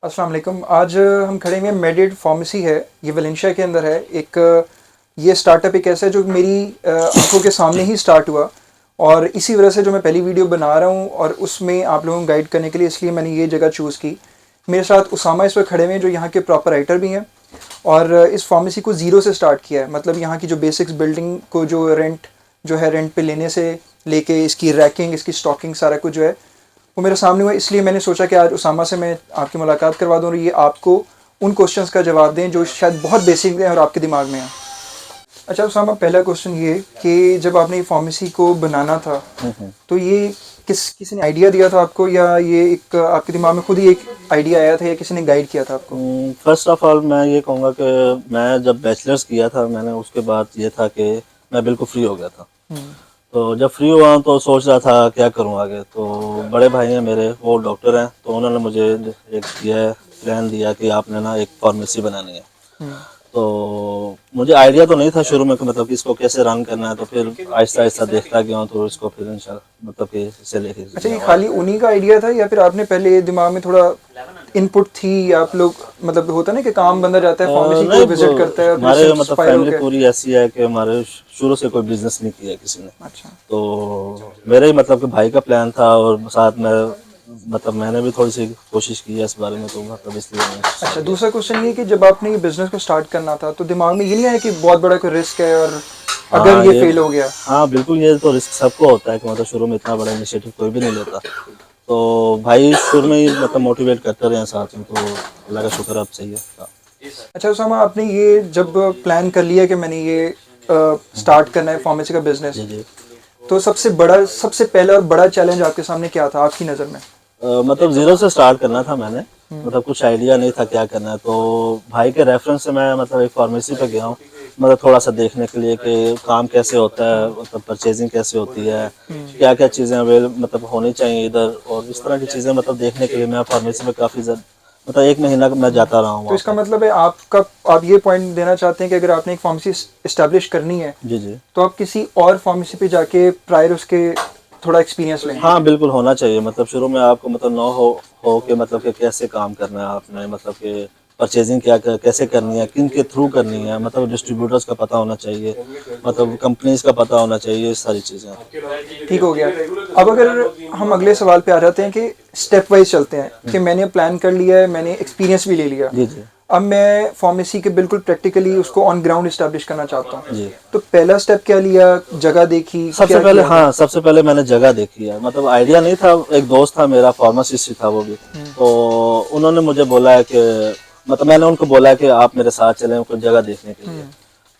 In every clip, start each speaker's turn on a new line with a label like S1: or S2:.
S1: अस्सलाम वालेकुम। आज हम खड़े हैं मेडिड फार्मेसी है, ये वलेंशिया के अंदर है। एक ये स्टार्टअप एक ऐसा है जो मेरी आंखों के सामने ही स्टार्ट हुआ और इसी वजह से जो मैं पहली वीडियो बना रहा हूँ और उसमें आप लोगों को गाइड करने के लिए इसलिए मैंने ये जगह चूज़ की। मेरे साथ उसामा इस वक्त खड़े हुए हैं जो यहाँ के प्रॉपर राइटर भी हैं और इस फार्मेसी को ज़ीरो से स्टार्ट किया है। मतलब यहाँ की जो बेसिक्स बिल्डिंग को जो है रेंट पे लेने से लेके इसकी रैकिंग, इसकी स्टॉकिंग, सारा कुछ जो है वो मेरे सामने हुआ। इसलिए मैंने सोचा कि आज उसामा से मैं आपकी मुलाकात करवा दूँ और ये आपको उन क्वेश्चंस का जवाब दें जो शायद बहुत बेसिक हैं और आपके दिमाग में हैं। अच्छा उसामा, पहला क्वेश्चन ये कि जब आपने ये फार्मेसी को बनाना था तो ये किसी ने आइडिया दिया था आपको या ये एक आपके दिमाग में खुद ही एक आइडिया आया था या किसी ने गाइड किया था आपको?
S2: फर्स्ट ऑफ ऑल मैं ये कहूँगा कि मैं जब बैचलर्स किया था मैंने उसके बाद ये था कि मैं बिल्कुल फ्री हो गया था। तो जब फ्री हुआ तो सोच रहा था क्या करूँ आगे। तो बड़े भाई हैं मेरे, वो डॉक्टर हैं, तो उन्होंने मुझे एक ये प्लान दिया कि आपने ना एक फार्मेसी बनानी है। तो मुझे आइडिया तो नहीं था शुरू में कि मतलब कि इसको कैसे रन करना है, तो फिर आहिस्ता आहिस्ता देखता गया तो इसको फिर इंशाल्लाह मतलब कि इसे लेके।
S1: अच्छा, ये खाली उन्हीं का आइडिया था या फिर आपने पहले दिमाग में थोड़ा इनपुट थी? आप लोग मतलब होता है ना कि काम बंदा जाता है फार्मेसी को विजिट करता है और
S2: हमारे मतलब फैमिली पूरी ऐसी है कि हमारे शुरू से कोई बिजनेस नहीं किया किसी ने।
S1: अच्छा,
S2: तो मेरे ही मतलब कि भाई का प्लान था और साथ में मतलब मैंने भी थोड़ी सी कोशिश की है इस बारे में, तो मतलब इसलिए
S1: अच्छा। दूसरा क्वेश्चन ये कि जब आपने ये बिजनेस को स्टार्ट करना था तो दिमाग में ये नहीं आया कि बहुत बड़ा कोई रिस्क है और अगर ये फेल हो गया?
S2: हाँ बिल्कुल, ये तो रिस्क सबको होता है कि मतलब शुरू में इतना बड़ा इनिशिएटिव कोई भी नहीं लेता। तो भाई शुरू में ही मतलब मोटिवेट करते रहे साथ में, तो अल्लाह का शुक्र अब सही है।
S1: अच्छा उसामा, आपने ये जब प्लान कर लिया कि मैंने ये स्टार्ट करना है फार्मेसी का बिजनेस,
S2: जी जी।
S1: तो सबसे पहला और बड़ा चैलेंज आपके सामने क्या था आपकी नज़र में?
S2: मतलब जीरो से स्टार्ट करना था मैंने, मतलब कुछ आइडिया नहीं था क्या करना है। तो भाई के रेफरेंस से मैं मतलब एक फार्मेसी पे गया हूँ, मतलब थोड़ा सा देखने के लिए कि काम कैसे होता है, मतलब परचेजिंग कैसे होती है, क्या क्या चीज़ें अवेलेबल मतलब होनी चाहिए इधर, और इस तरह की चीज़ें मतलब देखने के लिए मैं फार्मेसी में काफ़ी मतलब 1 महीना मैं जाता रहा हूँ
S1: तो
S2: वहाँ
S1: इसका
S2: पे।
S1: मतलब है आप ये पॉइंट देना चाहते हैं कि अगर आपने एक फार्मेसी इस्टेब्लिश करनी है
S2: जी जी।
S1: तो आप किसी और फार्मेसी पे जाके प्रायर उसके थोड़ा एक्सपीरियंस लें?
S2: हाँ बिल्कुल होना चाहिए, मतलब शुरू में आपको मतलब नो हो कि मतलब कि कैसे काम करना है आपने, मतलब कि परचेजिंग कैसे करनी है, किन के थ्रू करनी है, मतलब डिस्ट्रीब्यूटर्स का पता होना चाहिए, मतलब कंपनीज का पता होना चाहिए, ये सारी चीज़ें।
S1: ठीक हो गया। अब अगर हम अगले सवाल पे आ जाते हैं कि स्टेप वाइज चलते हैं कि मैंने प्लान कर लिया है, मैंने एक्सपीरियंस भी ले लिया,
S2: जी जी
S1: अब मैं फार्मेसी के बिल्कुल प्रैक्टिकली उसको ऑन ग्राउंड इस्टेब्लिश करना चाहता हूँ।
S2: जी।
S1: तो पहला स्टेप क्या लिया? जगह देखी,
S2: सबसे
S1: क्या
S2: पहले,
S1: किया आपने?
S2: हाँ सबसे पहले मैंने जगह देखी है, मतलब आइडिया नहीं था, एक दोस्त था मेरा फार्मासिस्ट ही था वो भी, तो उन्होंने मुझे बोला है कि मतलब मैंने उनको बोला है कि आप मेरे साथ चलें कुछ जगह देखने के लिए।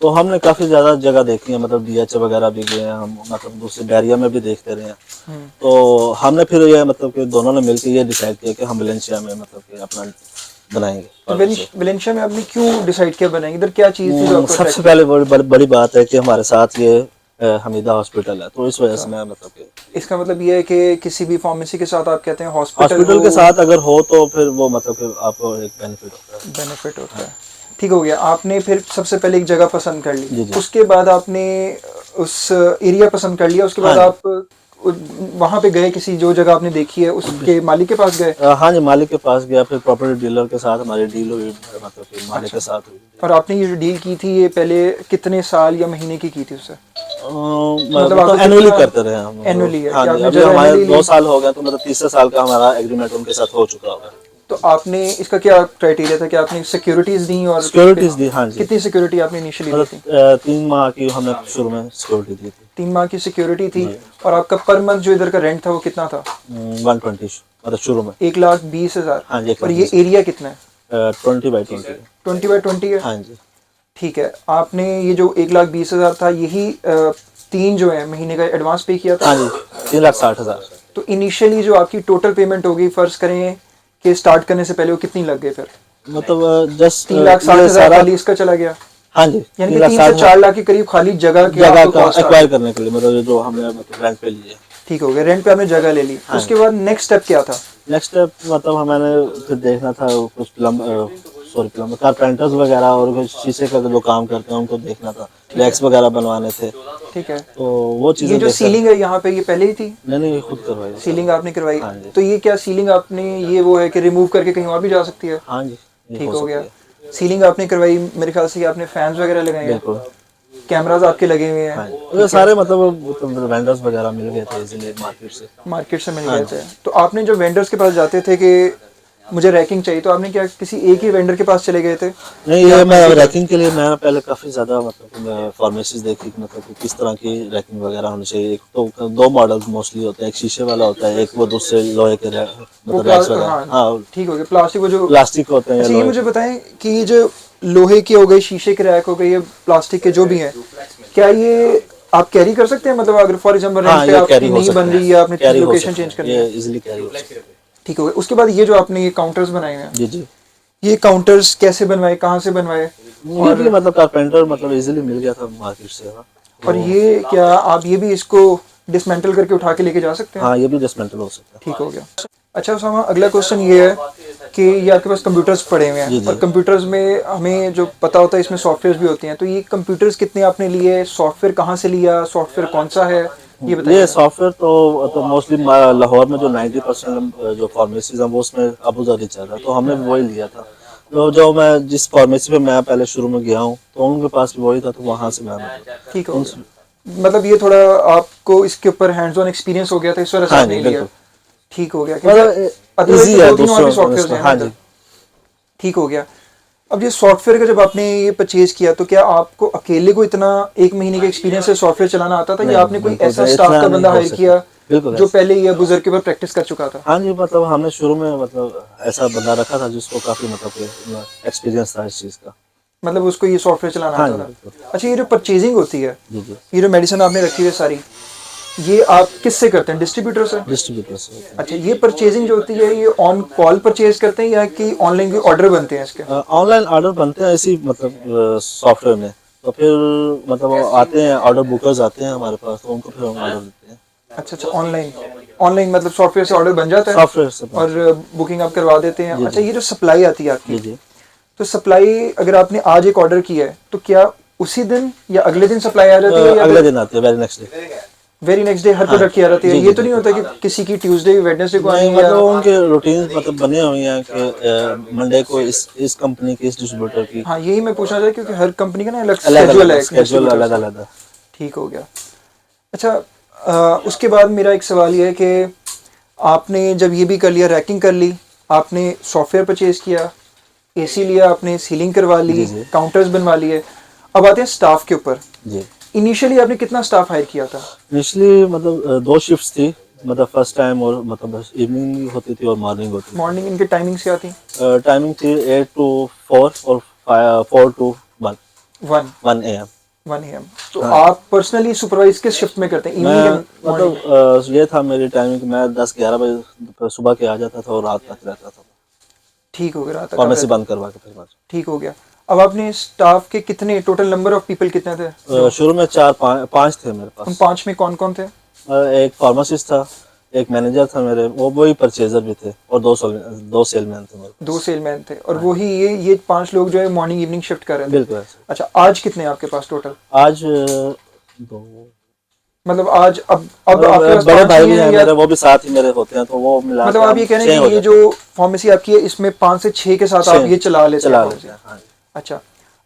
S2: तो हमने काफ़ी ज़्यादा जगह देखी है, मतलब डीएच वगैरह भी गए हैं हम, मतलब दूसरे बैरिया में भी देखते रहे हैं। तो हमने फिर ये मतलब कि दोनों ने मिलकर ये डिसाइड किया कि हम वलेंशिया में मतलब कि अपना बनाएंगे
S1: तो
S2: फार्मेसी।
S1: वेलेंशिया में आपने क्यों डिसाइड किया बनाएंगे? इधर क्या चीज़ थी जो आपको
S2: सबसे
S1: अट्रैक्ट की?
S2: पहले बड़ी बात है कि हमारे साथ ये हमीदा हॉस्पिटल है, तो इस वजह से मैं मतलब कि
S1: इसका मतलब ये है कि किसी भी फार्मेसी के साथ आप कहते हैं हॉस्पिटल
S2: हॉस्पिटल
S1: हो,
S2: के साथ अगर हो तो फिर वो मतलब कि आपको एक बेनिफिट होता है।
S1: बेनिफिट होता
S2: हाँ।
S1: है। ठीक हो गया। आपने फिर सबसे पहले एक जगह पसंद कर ली,
S2: जी जी।
S1: उसके बाद आपने उस एरिया पसंद कर लिया, उसके
S2: हाँ
S1: बाद
S2: जी।
S1: आप वहाँ पे गए, किसी जो जगह आपने देखी है उसके मालिक के पास गए?
S2: हाँ जी, मालिक के पास गया, फिर प्रॉपर्टी डीलर के साथ हमारी डील हुई, मतलब कि मालिक के
S1: अच्छा।
S2: साथ हुई।
S1: और आपने ये जो डील की थी ये पहले कितने साल या महीने की थी उससे? मतलब
S2: मतलब
S1: आपको
S2: एनुअली
S1: कितना?
S2: करते रहे हम लोग।
S1: एनुअली है
S2: हाँ
S1: कि
S2: जी,
S1: आपने
S2: अभी
S1: जगह
S2: हमारे
S1: एनुअली ली?
S2: 2 साल हो गए, तो मतलब तीसरे साल का हमारा एग्रीमेंट उनके साथ हो चुका होगा।
S1: तो आपने इसका क्या क्राइटेरिया था कि आपने सिक्योरिटीज दी और
S2: सिक्योरिटीज दी, हाँ जी।
S1: कितनी सिक्योरिटी आपने इनिशियली दी थी?
S2: मतलब 3 माह की हमने शुरू में सिक्योरिटी दी थी।
S1: 3 माह की सिक्योरिटी थी।
S2: जी।
S1: और आपका पर मंथ जो इधर का रेंट था वो कितना था?
S2: 120 मतलब शुरू में।
S1: 1,20,000।
S2: हाँ जी,
S1: और ये
S2: 1,20,000।
S1: एरिया कितना है?
S2: 20/20।
S1: 20/20 है?
S2: हाँ जी।
S1: ठीक है। आपने ये जो 1,20,000 था यही 3 जो है महीने का एडवांस पे किया था?
S2: हाँ जी, 3,60,000।
S1: तो इनिशियली जो आपकी टोटल पेमेंट होगी, फर्ज करें कि स्टार्ट करने से पहले वो कितनी लग गई फिर?
S2: मतलब जस्ट
S1: तीन लाख साठ
S2: ये
S1: हजार
S2: सारा।
S1: खाली इसका चला गया?
S2: हाँ जी,
S1: यानी कि
S2: तीन लाख
S1: 3 से 4 लाख के करीब खाली जगह के
S2: जगह
S1: आपको
S2: का
S1: कॉस्ट आ
S2: एक्वायर
S1: गई।
S2: करने के लिए, मतलब जो हमने मतलब रेंट पे लिए।
S1: ठीक हो गया, रेंट पे आपने जगह ले ली।
S2: हाँ
S1: उसके बाद नेक्स्ट स्टेप क्या था?
S2: नेक्स्ट स्टेप मतलब हमें फिर देखना था कुछ सॉरी कारपेंटर्स वगैरह और शीशे का जो काम करते हैं उनको देखना था, रैक्स वगैरह बनवाने थे,
S1: ठीक है।
S2: तो वो चीजें
S1: ये जो सीलिंग है यहाँ पे, ये पहले ही थी?
S2: नहीं खुद करवाई है।
S1: सीलिंग आपने करवाई?
S2: हाँ जी।
S1: तो ये क्या सीलिंग आपने, ये वो है कि रिमूव करके कहीं और भी जा सकती है?
S2: हाँ जी, ये
S1: ठीक हो
S2: सकती
S1: गया।
S2: है।
S1: सीलिंग आपने करवाई, मेरे ख्याल से आपने फैंस वगैरह लगाए हैं,
S2: बिल्कुल।
S1: कैमराज आपके लगे हुए
S2: हाँ
S1: हैं।
S2: जी, ये सारे मतलब वेंडर्स वगैरह मिल गए थे इजीली मार्केट से।
S1: मार्केट से मिल
S2: हाँ
S1: गए थे। तो आपने जो वेंडर्स के पास जाते थे कि मुझे रैकिंग चाहिए, तो आपने क्या किसी एक ही वेंडर के पास चले गए थे?
S2: नहीं, ये मैं रैकिंग के लिए मैं पहले काफ़ी ज़्यादा मतलब फार्मेसीज देखी कि मतलब कि किस तरह की रैकिंग वगैरह होनी चाहिए। एक तो दो मॉडल मोस्टली होते हैं, एक शीशे वाला होता है, एक वो दूसरे लोहे के मतलब रैक्स वगैरह।
S1: हाँ
S2: हाँ,
S1: ठीक हो गया, प्लास्टिक वो जो
S2: प्लास्टिक होते हैं या
S1: अच्छा, ये
S2: लोहे
S1: मुझे
S2: के।
S1: बताएं कि ये जो लोहे के हो गए, शीशे के रैक हो गए, ये प्लास्टिक के जो भी हैं, क्या ये आप कैरी कर सकते हैं? मतलब अगर फॉर एग्जांपल रेंट
S2: हाँ,
S1: पे
S2: ये
S1: आपकी
S2: कैरी हो
S1: नहीं बन
S2: सकते
S1: रही है,
S2: हैं,
S1: आपने
S2: कैरी हो
S1: लोकेशन
S2: सकते
S1: चेंज
S2: हैं,
S1: करनी
S2: ये
S1: है,
S2: इजीली कैरी हो सकते हैं।
S1: ठीक हो गया। उसके बाद ये जो आपने ये काउंटर्स बनाए हैं,
S2: जी जी।
S1: ये काउंटर्स कैसे बनवाए, कहाँ से बनवाए?
S2: मुझे मतलब कारपेंटर मतलब इजीली मिल गया था मार्केट से। हाँ,
S1: और
S2: तो
S1: ये क्या आप ये भी इसको डिसमेंटल करके उठा के लेके जा सकते हैं?
S2: हाँ, ये भी डिसमेंटल हो सकता है।
S1: ठीक हो गया। अच्छा उसामा, अगला क्वेश्चन ये है कि ये आपके पास कंप्यूटर्स पड़े हुए
S2: जी
S1: हैं,
S2: जी।
S1: और कंप्यूटर्स में हमें जो पता होता है इसमें सॉफ्टवेयर भी होते हैं, तो ये कंप्यूटर्स कितने आपने लिए, सॉफ्टवेयर कहाँ से लिया, सॉफ्टवेयर कौन सा है, ये बताइए
S2: ये
S1: जरा।
S2: सॉफ्टवेयर तो मोस्टली लाहौर में जो 90% जो फार्मेसीज हैं वो उसमें अबू धाबी चल रहा है, तो हमने भी वही लिया था। तो जो मैं जिस फार्मेसी पे मैं पहले शुरू में गया हूँ तो उनके पास भी वही था, तो वहाँ से मैं
S1: ठीक हो
S2: उनसे।
S1: गया। मतलब ये थोड़ा आपको इसके ऊपर हैंड्स ऑन एक्सपीरियंस हो गया था, इस वजह से
S2: हाँ
S1: आपने
S2: जी,
S1: ये लिया।
S2: बिल्कुल।
S1: ठीक हो गया, क्योंकि
S2: मतलब
S1: अदरवाइज
S2: इजी
S1: तो
S2: है
S1: दो तीन और भी
S2: दूसरों
S1: सॉफ्टवेयर हैं ना
S2: हाँ
S1: इधर।
S2: जी।
S1: ठीक हो गया। अब ये सॉफ्टवेयर का जब आपने ये परचेज किया, तो क्या आपको अकेले को इतना एक महीने के एक्सपीरियंस से सॉफ्टवेयर चलाना आता था, या
S2: नहीं
S1: आपने कोई
S2: बिल्कुल
S1: ऐसा
S2: नहीं,
S1: स्टाफ
S2: इतना
S1: का
S2: नहीं
S1: बंदा
S2: हो
S1: हायर
S2: सकता।
S1: किया
S2: बिल्कुल
S1: जो
S2: ऐसा।
S1: पहले ये बुजुर्ग के ऊपर प्रैक्टिस कर चुका था?
S2: हाँ जी, मतलब हमने शुरू में मतलब ऐसा बंदा रखा था जिसको काफ़ी मतलब एक्सपीरियंस था इस चीज़ का।
S1: मतलब उसको ये सॉफ्टवेयर चलाना
S2: हाँ
S1: आता
S2: जी,
S1: था?
S2: बिल्कुल।
S1: अच्छा, ये जो परचेजिंग होती है,
S2: जी जी।
S1: ये जो मेडिसिन आपने रखी है सारी, ये आप किससे करते हैं, डिस्ट्रीब्यूटर से?
S2: डिस्ट्रीब्यूटर से होते हैं।
S1: अच्छा, ये परचेजिंग जो होती है, ये ऑन कॉल परचेज करते हैं या कि ऑनलाइन कोई ऑर्डर बनते हैं इसके?
S2: ऑनलाइन ऑर्डर बनते हैं इसी मतलब सॉफ्टवेयर में, तो फिर मतलब वो आते हैं, ऑर्डर बुकर्स आते हैं हमारे पास, तो उनको फिर हम ऑर्डर देते हैं।
S1: अच्छा अच्छा, ऑनलाइन ऑनलाइन मतलब सॉफ्टवेयर से ऑर्डर बन जाता है
S2: सॉफ्टवेयर से
S1: और
S2: बनते
S1: बुकिंग आप करवा देते हैं।
S2: हैं। जी
S1: अच्छा,
S2: जी।
S1: ये जो सप्लाई आती है आपकी,
S2: जी जी।
S1: तो सप्लाई अगर आपने आज एक ऑर्डर किया है, तो क्या उसी दिन या अगले दिन सप्लाई आ जाती है, या
S2: अगले
S1: फिर
S2: दिन आते हैं, very next day.
S1: Very next day हर
S2: हाँ
S1: प्रोडक्ट की आ जाती है?
S2: जी
S1: ये
S2: जी
S1: तो नहीं
S2: बिल्कुल।
S1: होता कि किसी की ट्यूसडे वेडनेसडे को आनी
S2: नहीं
S1: है, या
S2: मतलब उनके रूटीन मतलब बने हुए हैं कि मंडे को इस कंपनी की, इस डिस्ट्रीब्यूटर की।
S1: हाँ यही मैं पूछना चाहता, क्योंकि हर कंपनी का ना अलग
S2: अलग
S1: स्केड्यूल
S2: अलग
S1: है
S2: स्केड्यूल,
S1: डिस्ट्रीब्यूटर्स
S2: अलग
S1: का।
S2: अलग।
S1: ठीक हो गया। अच्छा, उसके बाद मेरा एक सवाल ये है कि आपने जब ये भी कर लिया, रैकिंग कर ली, आपने सॉफ्टवेयर परचेज किया, एसी लिया, आपने सीलिंग करवा ली,
S2: जी जी।
S1: काउंटर्स बनवा लिए, अब आते हैं स्टाफ के ऊपर।
S2: जी।
S1: इनिशियली आपने कितना स्टाफ हायर किया था?
S2: इनिशली मतलब दो शिफ्ट्स थी, मतलब फर्स्ट टाइम और मतलब इवनिंग होती थी और मॉर्निंग होती थी।
S1: मॉर्निंग इनके टाइमिंग्स क्या थी?
S2: टाइमिंग थी 8 to 4 और 4 to 1
S1: वन
S2: 1 AM।
S1: 1 AM। तो
S2: हाँ,
S1: आप पर्सनली सुपरवाइज किस शिफ्ट में करते हैं, इवनिंग
S2: मैं
S1: या मॉर्निंग?
S2: मतलब ये था मेरी टाइमिंग, मैं 10-11 बजे सुबह के आ जाता था और रात तक रहता था,
S1: ठीक हो गया, रात तक आप
S2: फार्मेसी
S1: रहते?
S2: बंद करवा के फिर बाद।
S1: ठीक हो गया। अब आपने स्टाफ के कितने, टोटल नंबर ऑफ पीपल कितने थे जो?
S2: शुरू में 4-5 थे मेरे
S1: उन
S2: पास।
S1: 5 में कौन कौन थे?
S2: एक फार्मासिस्ट था, एक मैनेजर था मेरे, वो वही परचेजर भी थे, और दो सेलमैन थे मेरे
S1: 2
S2: पास।
S1: सेलमैन थे, और वही ये 5 लोग जो है मॉर्निंग इवनिंग शिफ्ट कर रहे थे?
S2: बिल्कुल ऐसे।
S1: अच्छा, आज कितने हैं आपके पास टोटल?
S2: आज दो
S1: मतलब आज अब
S2: मतलब
S1: आपके पास
S2: बड़े
S1: 5
S2: भाई
S1: ही
S2: भी
S1: हैं,
S2: हैं
S1: या
S2: मेरे, वो भी साथ ही मेरे होते हैं, तो वो मिला
S1: मतलब
S2: के
S1: आप
S2: हम
S1: ये कह रहे
S2: 6
S1: हैं
S2: हो
S1: कि ये
S2: जाते हैं।
S1: जो फार्मेसी आपकी है, इसमें 5 से 6 के साथ आप ये चला लेते
S2: चला
S1: हैं
S2: लेते हैं,
S1: pharmacy?
S2: हाँ।
S1: अच्छा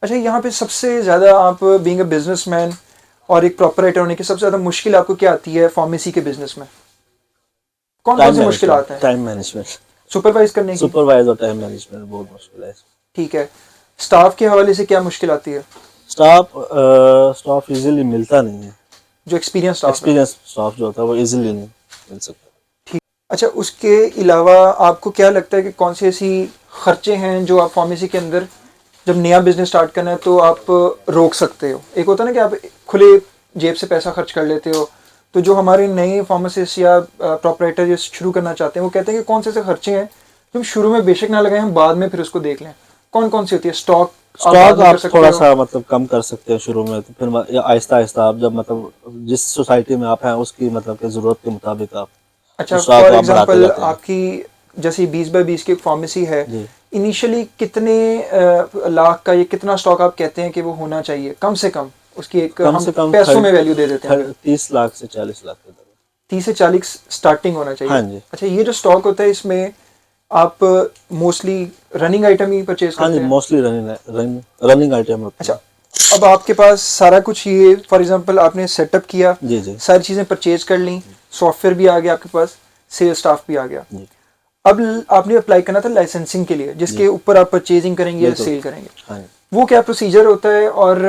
S1: अच्छा, यहाँ पे सबसे ज़्यादा आप बीइंग अ बिजनेसमैन और एक प्रोपराइटर होने की सबसे ज़्यादा मुश्किल आपको क्या आती है फार्मेसी के बिजनेस में? कौन कौन
S2: टाइम
S1: सी मुश्किल
S2: मैनेजमेंट,
S1: आते हैं
S2: टाइम मैनेजमेंट,
S1: सुपरवाइज करने की?
S2: सुपरवाइज और टाइम मैनेजमेंट बहुत मुश्किल है।
S1: ठीक है। स्टाफ के हवाले से क्या मुश्किल आती है?
S2: स्टाफ इजीली मिलता नहीं है,
S1: जो एक्सपीरियंस स्टाफ है?
S2: एक्सपीरियंस स्टाफ जो होता है वो इजीली नहीं मिल सकता।
S1: ठीक। अच्छा, उसके अलावा आपको क्या लगता है कि कौन सी ऐसी खर्चे हैं जो आप फार्मेसी के अंदर, जब नया बिजनेस स्टार्ट करना है तो आप रोक सकते हो? एक होता है ना कि आप खुले जेब से पैसा खर्च कर लेते हो, तो जो हमारे नए फार्मासिस्ट या प्रोपराइटर जो शुरू करना चाहते हैं वो कहते हैं कि कौन से ऐसे खर्चे हैं जो हम शुरू में बेशक ना लगाएं, हम बाद में फिर उसको देख लें? कौन कौन सी होती है? स्टॉक आप बाद
S2: स्टॉक
S1: में कर
S2: आप
S1: सकते
S2: थोड़ा
S1: हो?
S2: सा मतलब कम कर सकते हैं शुरू में, तो फिर आहिस्ता आहिस्ता आप जब मतलब जिस सोसाइटी में आप हैं उसकी मतलब के ज़रूरत के मुताबिक आप
S1: अच्छा,
S2: स्टॉक
S1: फॉर
S2: आप बढ़ाते
S1: एग्जांपल
S2: जाते हैं।
S1: आपकी जैसे 20 बाय 20 की फार्मेसी है,
S2: जी।
S1: इनिशियली कितने लाख का ये कितना स्टॉक आप कहते हैं कि वो होना चाहिए कम से कम, उसकी एक
S2: कम
S1: हम
S2: से कम
S1: पैसों में वैल्यू दे देते हैं?
S2: 30 लाख से 40 लाख के दर।
S1: 30 से 40 स्टार्टिंग होना चाहिए।
S2: हाँ जी।
S1: अच्छा, ये जो स्टॉक होता है इसमें आप मोस्टली रनिंग आइटम ही परचेज
S2: हाँ
S1: करते
S2: जी,
S1: हैं?
S2: मोस्टली रनिंग आइटम होते
S1: अच्छा,
S2: हैं।
S1: अब आपके पास सारा कुछ, ये फॉर एग्जांपल आपने सेटअप किया,
S2: जी जी
S1: सारी चीज़ें परचेज कर ली, सॉफ्टवेयर भी आ गया आपके पास, सेल्स स्टाफ भी आ गया।
S2: जी
S1: अब आपने अप्लाई करना था लाइसेंसिंग के लिए, जिसके ऊपर आप परचेजिंग करेंगे या
S2: बिल्कुल।
S1: सेल करेंगे।
S2: हाँ जी।
S1: वो क्या प्रोसीजर होता है? और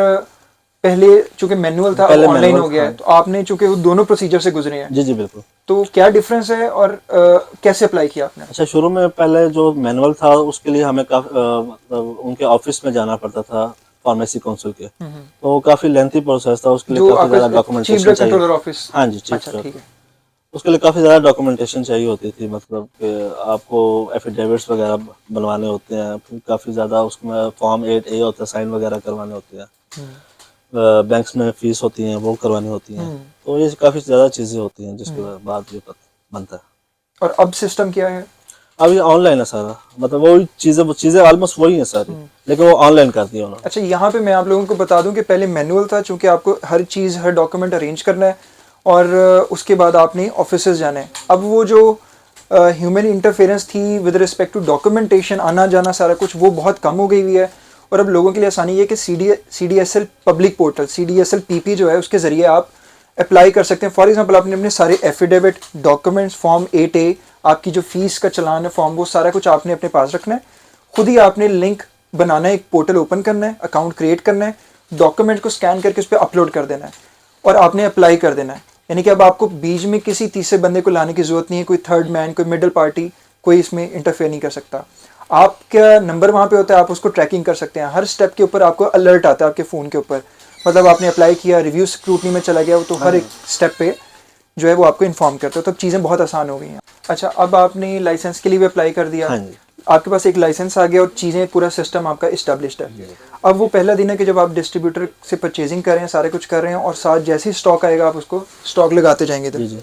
S1: पहले चूंकि मैनुअल था, अब
S2: पहले
S1: ऑनलाइन
S2: मैनुअल
S1: हो गया है,
S2: था।
S1: तो आपने चूंकि वो दोनों प्रोसीजर से गुजरे हैं,
S2: जी जी बिल्कुल।
S1: तो क्या डिफरेंस है और कैसे अप्लाई किया आपने?
S2: अच्छा, शुरू में पहले जो मैनुअल था उसके लिए हमें मतलब उनके ऑफिस में जाना पड़ता था, फार्मेसी काउंसिल के। तो काफ़ी लेंथी प्रोसेस था, उसके लिए
S1: जो
S2: काफ़ी ज़्यादा
S1: आपका चीफ
S2: डॉक्यूमेंटेशन
S1: ड्रग
S2: चाहिए।
S1: Controller office?
S2: हाँ जी, चीफ
S1: अच्छा,
S2: ड्रग।
S1: ठीक है।
S2: उसके लिए काफ़ी ज़्यादा डॉक्यूमेंटेशन चाहिए होती थी, मतलब कि आपको एफिडेविट्स वगैरह बनवाने होते हैं, फिर काफ़ी ज़्यादा उसमें फॉर्म 8A होता है, साइन वगैरह करवाने होते हैं, बैंक्स में फीस होती हैं वो करवानी होती हैं। तो ये काफ़ी ज़्यादा चीज़ें होती हैं जिसके बाद ये बनता है।
S1: और अब सिस्टम क्या है?
S2: अब ये ऑनलाइन है सारा, मतलब वही चीज़ें ऑलमोस्ट वही हैं सारी, लेकिन वो ऑनलाइन कर दिया उन्होंने।
S1: अच्छा, यहाँ पे मैं आप लोगों को बता दूं कि पहले मैनुअल था, चूंकि आपको हर चीज़, हर डॉक्यूमेंट अरेंज करना है और उसके बाद आपने ऑफिसेज जाना है। अब वो जो ह्यूमन इंटरफेरेंस थी विद रिस्पेक्ट टू डॉक्यूमेंटेशन, आना जाना सारा कुछ, वो बहुत कम हो गई हुई है। और अब लोगों के लिए आसानी है कि CDSL public portal, CDSL PP जो है, उसके ज़रिए आप अप्लाई कर सकते हैं। फॉर एग्जांपल आपने अपने सारे एफिडेविट, डॉक्यूमेंट्स, फॉर्म 8A, आपकी जो फीस का चलान है फॉर्म, वो सारा कुछ आपने अपने पास रखना है। खुद ही आपने लिंक बनाना है, एक पोर्टल ओपन करना है, अकाउंट क्रिएट करना है, डॉक्यूमेंट को स्कैन करके उस पर अपलोड कर देना है और आपने अप्लाई कर देना है। यानी कि अब आपको बीच में किसी तीसरे बंदे को लाने की ज़रूरत नहीं है, कोई थर्ड मैन, कोई मिडिल पार्टी, कोई इसमें इंटरफेयर नहीं कर सकता। आपका नंबर वहाँ पे होता है, आप उसको ट्रैकिंग कर सकते हैं। हर स्टेप के ऊपर आपको अलर्ट आता है आपके फ़ोन के ऊपर, मतलब आपने अप्लाई किया, रिव्यू स्क्रूटनी में चला गया, तो हर एक स्टेप पे जो है वो आपको इन्फॉर्म करते हो। तो चीज़ें बहुत आसान हो गई हैं। अच्छा, अब आपने लाइसेंस के लिए भी अप्लाई कर दिया,
S2: हाँ जी।
S1: आपके पास एक लाइसेंस आ गया और चीज़ें, पूरा सिस्टम आपका इस्टेब्लिश्ड है। अब वो पहला दिन है कि जब आप डिस्ट्रीब्यूटर से परचेजिंग कर रहे हैं, सारे कुछ कर रहे हैं, और साथ जैसे ही स्टॉक आएगा आप उसको स्टॉक लगाते जाएंगे। तो
S2: जी जी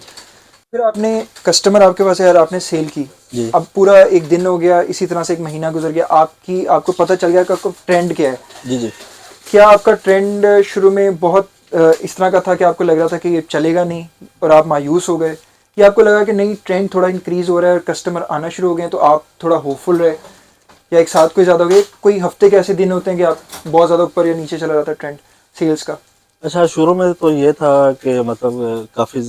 S1: फिर आपने, कस्टमर आपके पास है यार, आपने सेल की,
S2: जी
S1: अब पूरा एक दिन हो गया, इसी तरह से एक महीना गुजर गया, आपको पता चल गया कि आपको ट्रेंड क्या है।
S2: जी जी।
S1: क्या आपका ट्रेंड शुरू में बहुत इस तरह का था कि आपको लग रहा था कि ये चलेगा नहीं और आप मायूस हो गए, या आपको लगा कि नहीं, ट्रेंड थोड़ा इंक्रीज हो रहा है और कस्टमर आना शुरू हो गए तो आप थोड़ा होपफुल रहे, या एक साथ कोई ज़्यादा हो गए? कोई हफ्ते के ऐसे दिन होते हैं कि आप बहुत ज़्यादा ऊपर या नीचे चला जाता है ट्रेंड सेल्स का?
S2: अच्छा, शुरू में तो ये था कि मतलब काफ़ी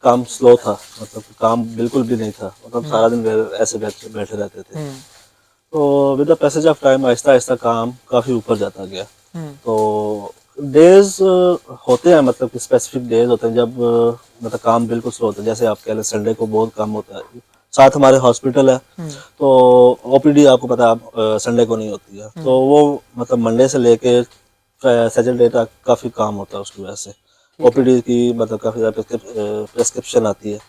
S2: काम स्लो था, मतलब काम बिल्कुल भी नहीं था, मतलब सारा दिन ऐसे बैठे रहते थे। तो with the passage of time Aahista Aahista काम काफ़ी ऊपर जाता गया। तो डेज होते हैं, मतलब कि स्पेसिफिक डेज होते हैं जब मतलब काम बिल्कुल स्लो होता है, जैसे आप कह लें संडे को बहुत काम होता है, साथ हमारे हॉस्पिटल है, तो ओपीडी आपको पता है संडे को नहीं होती है, तो वो मतलब मंडे से लेके सैटरडे तक काफ़ी काम होता है उसकी वजह से। ओपीडी की मतलब काफ़ी ज़्यादा प्रेस्क्रिप्शन आती है।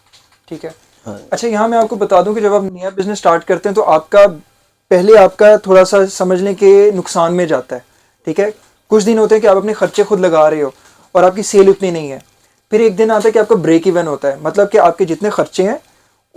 S1: ठीक है।
S2: हाँ
S1: अच्छा, यहाँ मैं आपको बता दूं कि जब आप नया बिजनेस स्टार्ट करते हैं तो पहले आपका थोड़ा सा समझ लें कि नुकसान में जाता है। ठीक है, कुछ दिन होते हैं कि आप अपने खर्चे खुद लगा रहे हो और आपकी सेल उतनी नहीं है। फिर एक दिन आता है कि आपका ब्रेक इवन होता है, मतलब कि आपके जितने खर्चे हैं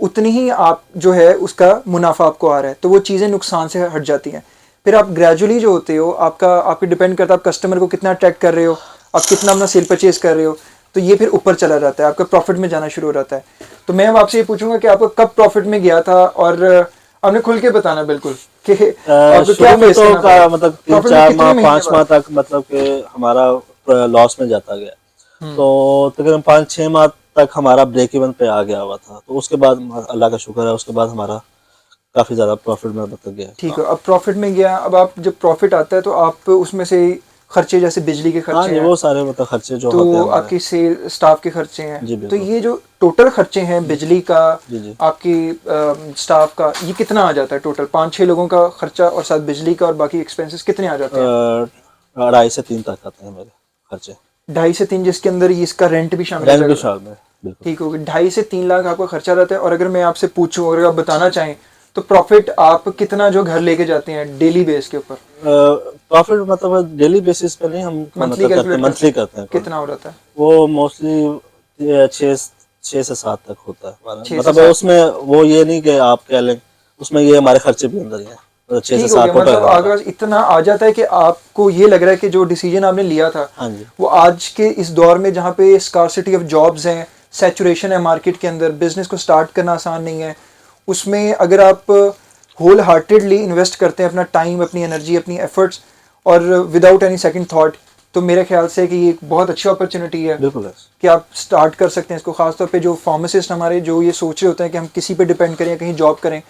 S1: उतनी ही आप जो है उसका मुनाफा आपको आ रहा है, तो वो चीज़ें नुकसान से हट जाती हैं। फिर आप ग्रेजुअली जो होते हो, आपके डिपेंड करता है आप कस्टमर को कितना अट्रैक्ट कर रहे हो, आप कितना अपना सेल परचेज कर रहे हो, तो ये फिर ऊपर चला जाता है, आपका प्रॉफिट में जाना शुरू हो जाता है। तो मैं अब आपसे ये पूछूंगा कि आपको कब प्रॉफिट में गया था, और आपने खुल के बताना बिल्कुल कि आपको क्या
S2: शुरू में
S1: फेस
S2: तो
S1: करना पड़ा,
S2: मतलब
S1: प्रॉफिट में
S2: 3-4
S1: कितने
S2: माह
S1: महीने
S2: 5 माह तक मतलब कि हमारा लॉस में जाता गया। तो तकरीबन 5-6 माह तक हमारा ब्रेक इवन पे आ गया हुआ था, तो उसके बाद अल्लाह का शुक्र है, उसके बाद हमारा काफ़ी ज़्यादा प्रॉफिट में मतलब गया।
S1: ठीक है, अब प्रॉफिट में गया। अब आप जब प्रॉफिट आता है तो आप उसमें से खर्चे, जैसे बिजली के
S2: हाँ
S1: खर्चे
S2: जी,
S1: हैं,
S2: वो सारे मतलब खर्चे जो होते हैं
S1: तो
S2: हमारे।
S1: आपकी सेल स्टाफ के खर्चे हैं,
S2: जी
S1: तो
S2: बिल्कुल।
S1: ये जो टोटल खर्चे हैं बिजली का,
S2: जी जी।
S1: आपकी स्टाफ का, ये कितना आ जाता है टोटल? 5-6 लोगों का खर्चा और साथ बिजली का और बाकी एक्सपेंसेस कितने आ जाते हैं?
S2: 2.5 से 3 तक आते हैं मेरे खर्चे।
S1: 2.5 से 3, जिसके अंदर ये इसका रेंट भी शामिल हो
S2: रेंट भी
S1: जाएगा?
S2: शामिल है बिल्कुल।
S1: ठीक होगा, 2.5 से 3 लाख आपका खर्चा रहता है। और अगर मैं आपसे पूछूं, अगर आप बताना चाहें, तो प्रॉफिट आप कितना जो घर लेके जाते हैं डेली बेस के ऊपर?
S2: प्रॉफिट मतलब डेली बेसिस पे नहीं, हम
S1: मंथली
S2: मतलब करते हैं,
S1: कैलकुलेट
S2: मंथली करते हैं।
S1: कितना हो जाता है?
S2: वो मोस्टली 6 से 7 तक होता है हमारा।
S1: 6 से
S2: मतलब
S1: 7
S2: उसमें वो ये नहीं कि आप कह लें, उसमें ये हमारे खर्चे भी अंदर ही हैं। 6 से
S1: ठीक हो
S2: 7
S1: गया,
S2: फोटो
S1: मतलब
S2: है।
S1: आपके पास इतना आ जाता है कि आपको ये लग रहा है कि जो डिसीजन आपने लिया था
S2: हाँ जी,
S1: वो आज के इस दौर में जहाँ पे स्कार्सिटी ऑफ जॉब्स हैं, सैचुरेशन है मार्केट के अंदर, बिजनेस को स्टार्ट करना आसान नहीं है, उसमें अगर आप होल हार्टेडली इन्वेस्ट करते हैं अपना टाइम, अपनी एनर्जी, अपनी एफर्ट्स और विदाउट एनी सेकंड थॉट, तो मेरे ख्याल से कि ये एक बहुत अच्छी अपॉर्चुनिटी है
S2: बिल्कुल है।
S1: कि आप स्टार्ट कर सकते हैं इसको। खासतौर पे जो फार्मासिस्ट हमारे जो ये सोच रहे होते हैं कि हम किसी पे डिपेंड करें, कहीं जॉब करें,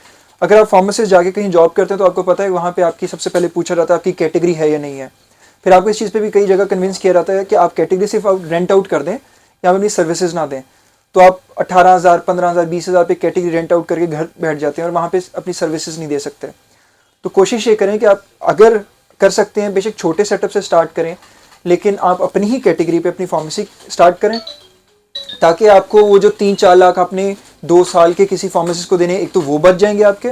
S1: अगर आप फार्मासिस्ट जाके कहीं जॉब करते हैं तो आपको पता है वहाँ पे आपकी सबसे पहले पूछा जाता है आपकी कैटेगरी है या नहीं है। फिर आपको इस चीज़ पे भी कई जगह कन्विंस किया जाता है कि आप कैटेगरी सिर्फ आप रेंट आउट कर दें या आप अपनी सर्विसेज ना दें, तो आप 18,000, 15,000, 20,000 पे कैटेगरी रेंट आउट करके घर बैठ जाते हैं और वहाँ पे अपनी सर्विसेज नहीं दे सकते। तो कोशिश ये करें कि आप अगर कर सकते हैं बेशक छोटे सेटअप से स्टार्ट करें, लेकिन आप अपनी ही कैटेगरी पे अपनी फार्मेसी स्टार्ट करें, ताकि आपको वो जो 3-4 लाख आपने 2 साल के किसी फार्मासिस्ट को देने, एक तो वो बच जाएंगे आपके,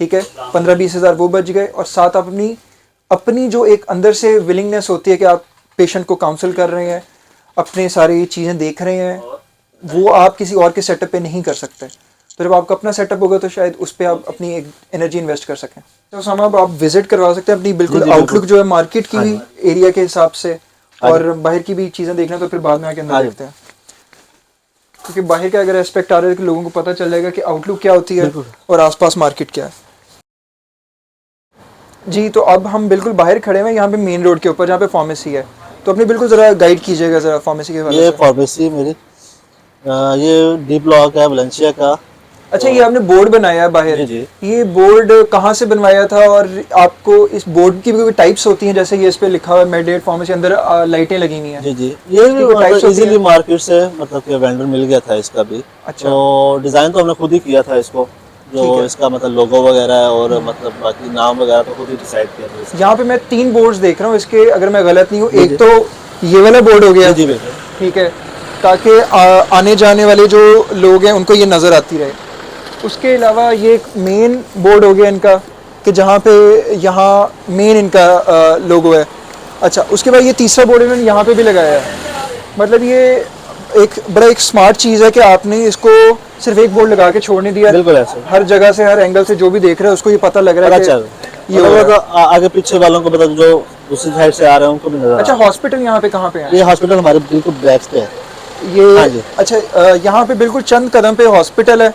S1: ठीक है, 15-20 हज़ार वो बच गए, और साथ आप अपनी अपनी जो एक अंदर से विलिंगनेस होती है कि आप पेशेंट को काउंसल कर रहे हैं, अपने सारी चीज़ें देख रहे हैं, वो आप किसी और के सेटअप पे नहीं कर सकते। तो जब आपका अपना सेटअप होगा तो शायद उस पर आप अपनी एक एनर्जी इन्वेस्ट कर सकें। तो साहब आप विजिट करवा सकते हैं अपनी बिल्कुल आउटलुक जो है मार्केट की भी एरिया के हिसाब से, और बाहर की भी चीज़ें देखना तो फिर बाद में आके अंदर देखते हैं, क्योंकि बाहर का अगर एस्पेक्ट आ रहा है कि लोगों को पता चल जाएगा कि आउटलुक क्या होती है और आसपास मार्केट क्या है। जी, तो अब हम बिल्कुल बाहर खड़े हैं यहाँ पे मेन रोड के ऊपर जहाँ पे फार्मेसी है, तो अपने बिल्कुल ज़रा गाइड कीजिएगा ज़रा फार्मेसी के हवाले
S2: ये
S1: से।
S2: फार्मेसी मेरी ये डी ब्लॉक है वलेंशिया का।
S1: अच्छा, ये आपने बोर्ड बनाया है बाहर,
S2: जी जी।
S1: ये बोर्ड कहाँ से बनवाया था, और आपको इस बोर्ड की भी कोई टाइप्स होती हैं, जैसे ये इस पे लिखा हुआ है मेडिकेट फार्मेसी, अंदर लाइटें लगी हुई हैं।
S2: जी जी, ये भी
S1: इसकी types
S2: मतलब
S1: होती
S2: इजीली
S1: हैं?
S2: मार्केट से मतलब कि वेंडर मिल गया था इसका भी।
S1: अच्छा।
S2: तो डिज़ाइन तो हमने खुद ही किया था इसको,
S1: ठीक
S2: जो
S1: है।
S2: इसका मतलब लोगो वगैरह है और मतलब बाकी नाम वगैरह तो खुद ही डिसाइड किया था इसका।
S1: यहाँ पे मैं 3 बोर्ड्स देख रहा हूँ इसके, अगर मैं गलत नहीं हूँ,
S2: जी
S1: एक
S2: जी।
S1: तो ये वाला बोर्ड हो गया,
S2: जी जी बिल्कुल।
S1: ठीक है, ताकि आने जाने वाले जो लोग हैं उनको ये नज़र आती रहे। उसके अलावा ये एक मेन बोर्ड हो गया इनका, कि जहाँ पे यहाँ मेन इनका लोगो है। अच्छा, उसके बाद ये तीसरा बोर्ड इन्होंने यहाँ पे भी लगाया है। मतलब ये एक बड़ा एक स्मार्ट चीज़ है कि आपने इसको सिर्फ एक बोर्ड लगा के छोड़ नहीं दिया,
S2: बिल्कुल ऐसे
S1: हर जगह से हर एंगल से जो भी देख रहा है उसको ये पता लग रहा
S2: पता
S1: है
S2: चल
S1: कि ये हो रहा है।
S2: आगे पीछे वालों को मतलब जो दूसरी साइड से आ रहे हैं उनको भी नजर
S1: अच्छा,
S2: आ रहा
S1: हॉस्पिटल यहाँ पे कहाँ पे
S2: है।
S1: है?
S2: ये हॉस्पिटल हमारे बिल्कुल बैक पे है।
S1: ये
S2: हाँ जी।
S1: अच्छा, यहाँ पे बिल्कुल चंद कदम पे हॉस्पिटल है,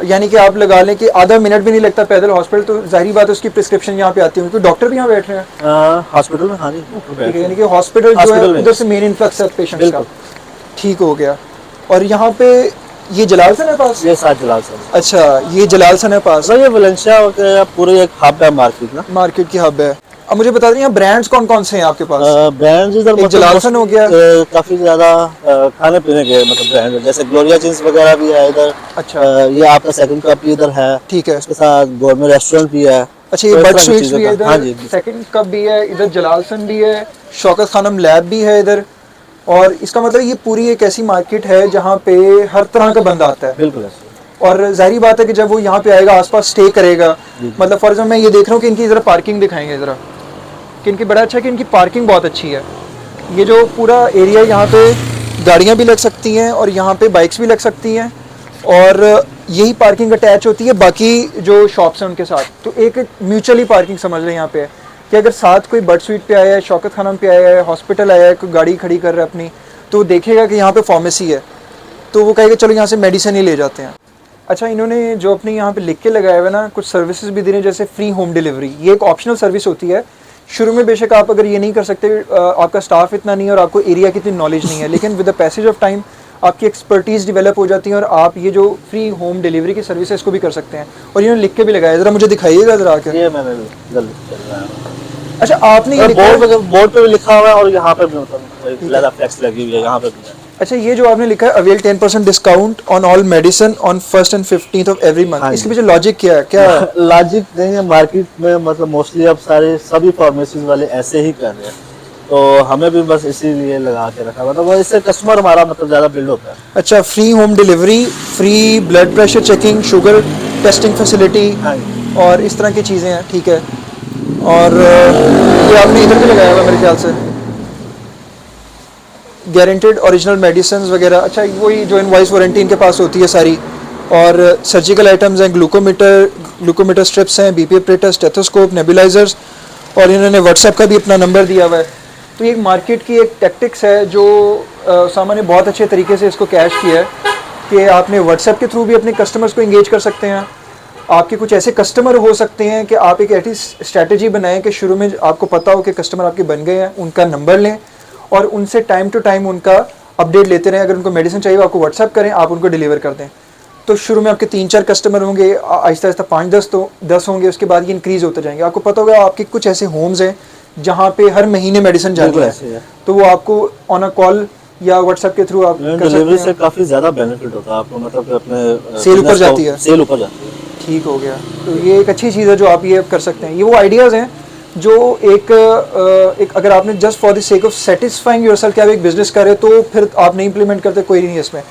S1: यानी कि आप लगा लें कि आधा मिनट भी नहीं लगता पैदल हॉस्पिटल, तो जाहिर बात है उसकी प्रिस्क्रिप्शन यहाँ पे आती है, क्योंकि डॉक्टर भी यहाँ बैठ रहे हैं।
S2: हॉस्पिटल में, हाँ जी
S1: ठीक है, यानी कि हॉस्पिटल जो है
S2: हॉस्पिटल में।
S1: उधर से मेन इन्फ्लक्स है पेशेंट्स का।
S2: बिल्कुल।
S1: ठीक हो गया। और यहाँ पे ये जलाल सन है पास?
S2: ये साथ जलाल सर।
S1: अच्छा, ये जलाल सन है पास,
S2: सर ये वलेंशिया के पूरे एक हब है मार्केट ना।
S1: मार्केट की हब है। अब मुझे बता दें यहाँ ब्रांड्स कौन कौन से हैं आपके पास?
S2: ब्रांड्स इधर
S1: एक जलाल सन हो गया।
S2: काफी ज्यादा खाने पीने के मतलब ब्रांड है, जैसे ग्लोरिया जींस वगैरह भी है इधर।
S1: अच्छा।
S2: ये आपका सेकंड कप भी इधर है।
S1: ठीक है।
S2: उसके साथ गोरमेट रेस्टोरेंट भी है।
S1: अच्छा, ये
S2: तो इस
S1: बट
S2: तरह की
S1: स्वीट्स
S2: चीज़ों
S1: भी है
S2: का- हाँ
S1: इधर,
S2: जी
S1: सेकंड कप भी है इधर, जलाल सन भी है, शौकत खानम लैब भी है इधर। और इसका मतलब ये पूरी एक ऐसी मार्केट है जहाँ पे हर तरह का बंदा आता है,
S2: बिल्कुल ऐसे।
S1: और जाहिर बात है कि जब वो यहाँ पे आएगा आसपास स्टे करेगा, मतलब फॉर एग्जाम्पल मैं ये देख रहा हूँ कि इनकी ज़रा पार्किंग दिखाएंगे ज़रा, कि इनकी बड़ा अच्छा है कि इनकी पार्किंग बहुत अच्छी है। ये जो पूरा एरिया यहाँ पे गाड़ियाँ भी लग सकती हैं और यहाँ पे बाइक्स भी लग सकती हैं, और यही पार्किंग अटैच होती है बाकी जो शॉप्स हैं उनके साथ। तो एक म्यूचुअली पार्किंग समझ लें यहाँ पे है कि अगर साथ कोई बर्ड स्वीट पे आया है, शौकत खानम पे आया है, हॉस्पिटल आया है, कोई गाड़ी खड़ी कर रहा है अपनी, तो देखेगा कि यहाँ पे फार्मेसी है, तो वो कहेगा चलो यहाँ से मेडिसिन ही ले जाते हैं। अच्छा, इन्होंने जो अपने यहाँ पे लिख के लगाया हुआ है ना, कुछ सर्विसेज भी दे रहे हैं, जैसे फ्री होम डिलीवरी। ये एक ऑप्शनल सर्विस होती है। शुरू में बेशक आप अगर ये नहीं कर सकते, आपका स्टाफ इतना नहीं है और आपको एरिया की इतनी नॉलेज नहीं है, लेकिन with the passage of time आपकी एक्सपर्टीज़ डेवलप हो जाती है और आप ये जो फ्री होम डिलीवरी की सर्विस है इसको भी कर सकते हैं। और इन्होंने लिख के भी लगाया, ज़रा मुझे दिखाइएगा ज़रा आके।
S2: ये मैंने जल्दी चल रहा है।
S1: अच्छा, आपने ये लिखा है?
S2: बोर्ड पे भी लिखा हुआ है और यहाँ पे भी मतलब ज़्यादा फ्लेक्स लगी हुई है यहाँ पे भी है।
S1: अच्छा, ये जो आपने लिखा है avail 10% discount on all medicine on 1st and 15th of every month,
S2: हाँ
S1: इसके
S2: जी।
S1: पीछे लॉजिक क्या है? क्या
S2: लॉजिक नहीं है, मार्केट में मतलब मोस्टली अब सारे सभी फार्मेसीज वाले ऐसे ही कर रहे हैं, तो हमें भी बस इसीलिए लगा के रखा, मतलब वो इससे कस्टमर हमारा मतलब ज़्यादा बिल्ड होता है।
S1: अच्छा, free home delivery, free blood pressure checking, sugar testing facility,
S2: हाँ जी।
S1: और इस तरह की चीज़ें हैं, ठीक है। और ये आपने इधर भी लगाया हुआ मेरे ख्याल से, गारंटेड ओरिजिनल मेडिसिन वगैरह। अच्छा, वही जो इनवॉइस वारंटी इनके पास होती है सारी, और सर्जिकल आइटम्स हैं, ग्लूकोमीटर स्ट्रिप्स हैं, बीपी ऑपरेटर, स्टेथोस्कोप, नेबुलाइजर्स, और इन्होंने व्हाट्सएप का भी अपना नंबर दिया हुआ है। तो ये एक मार्केट की एक टैक्टिक्स है जो सामा ने बहुत अच्छे तरीके से इसको कैश किया है कि आपने व्हाट्सएप के थ्रू भी अपने कस्टमर्स को इंगेज कर सकते हैं। आपके कुछ ऐसे कस्टमर हो सकते हैं कि आप एक ऐसी स्ट्रैटेजी बनाएं कि शुरू में आपको पता हो कि कस्टमर आपके बन गए हैं, उनका नंबर लें और उनसे टाइम टू टाइम उनका अपडेट लेते रहें। अगर उनको मेडिसिन चाहिए आपको व्हाट्सएप करें, आप उनको डिलीवर कर दें। तो शुरू में आपके 3-4 कस्टमर होंगे, आहिस्ता आहिस्ता 5-10 तो 10 होंगे, उसके बाद ये इंक्रीज़ होते जाएंगे। आपको पता होगा आपके कुछ ऐसे होम्स हैं जहाँ पे हर महीने मेडिसिन जा रही है, तो वो आपको ऑन अ कॉल या व्हाट्सएप के थ्रू आप कर
S2: डिलीवरी
S1: सकते
S2: से
S1: हैं।
S2: काफ़ी ज़्यादा बेनिफिट होता है आपको, मतलब कि अपने
S1: सेल ऊपर जाती है।
S2: सेल ऊपर जाती है।
S1: ठीक हो गया। तो ये एक अच्छी चीज़ है जो आप ये कर सकते हैं। ये वो आइडियाज़ हैं जो एक अगर आपने just for the sake of satisfying yourself कि आप एक बिजनेस कर रहे हो तो फिर आप नहीं इंप्लीमेंट करते, कोई नहीं है इसमें।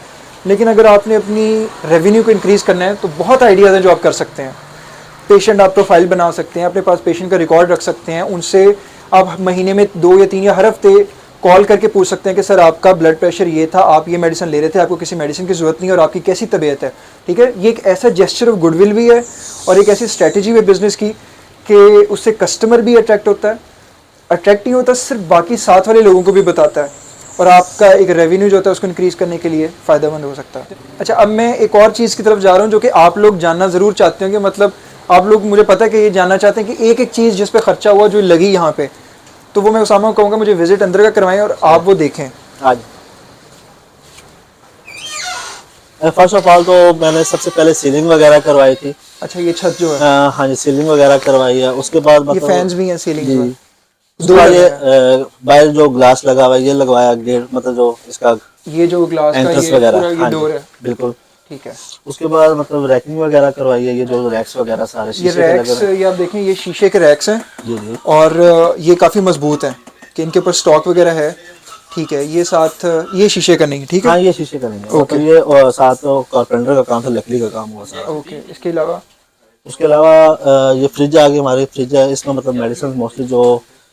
S1: लेकिन अगर आपने अपनी रेवेन्यू को इंक्रीज़ करना है तो बहुत आइडियाज़ हैं जो आप कर सकते हैं। पेशेंट आप प्रोफाइल बना सकते हैं, अपने पास पेशेंट का रिकॉर्ड रख सकते हैं, उनसे आप महीने में 2 या 3 या हर हफ्ते कॉल करके पूछ सकते हैं कि सर आपका ब्लड प्रेशर ये था, आप ये मेडिसिन ले रहे थे, आपको किसी मेडिसिन की ज़रूरत नहीं है और आपकी कैसी तबीयत है। ठीक है, ये एक ऐसा जेस्चर ऑफ गुडविल भी है और एक ऐसी स्ट्रैटेजी है बिजनेस की कि उससे कस्टमर भी अट्रैक्ट होता है। अट्रैक्ट नहीं होता, सिर्फ बाकी साथ वाले लोगों को भी बताता है और आपका एक रेवेन्यू जो होता है उसको इंक्रीज़ करने के लिए फ़ायदेमंद हो सकता है। अच्छा, अब मैं एक और चीज़ की तरफ जा रहा हूँ जो कि आप लोग जानना ज़रूर चाहते होंगे। मतलब आप लोग, मुझे पता है कि ये जानना चाहते हैं कि एक चीज़ जिस पे खर्चा हुआ जो लगी यहाँ पे, तो वो मैं उसामा को कहूँगा मुझे विजिट अंदर का करवाएं और आप वो देखें।
S2: आज फर्स्ट ऑफ ऑल तो मैंने सबसे पहले सीलिंग वगैरह करवाई थी।
S1: अच्छा, ये छत जो है,
S2: हाँ जी, सीलिंग वगैरह करवाई है। उसके बाद
S1: ये
S2: मतलब
S1: फैंस भी हैं सीलिंग
S2: जी,
S1: में।
S2: उसके बाद ये बाहर जो ग्लास लगा हुआ है ये लगवाया, गेट मतलब जो इसका
S1: ये जो ग्लास का
S2: एंट्रेंस
S1: ये पूरा
S2: वगैरह,
S1: ये
S2: हाँ
S1: डोर
S2: जी,
S1: है।
S2: बिल्कुल।
S1: ठीक है,
S2: उसके बाद मतलब रैकिंग वगैरह करवाई है, ये जो रैक्स वगैरह सारे
S1: ये
S2: शीशे के लगे
S1: रैक्स,
S2: हुए हैं।
S1: ये आप देखें, ये शीशे के रैक्स हैं
S2: जी जी
S1: और ये काफ़ी मजबूत हैं कि इनके ऊपर स्टॉक वगैरह है। ठीक है, ये साथ ये शीशे का नहीं, ठीक है।
S2: हाँ, ये शीशे का नहीं है,
S1: ओके।
S2: मतलब ये और साथ कारपेंटर का काम था, लकड़ी का काम हुआ सारा।
S1: ओके, इसके अलावा
S2: उसके अलावा ये फ्रिज आ गई, हमारी फ्रिज है, इसमें मतलब मेडिसिन मोस्टली जो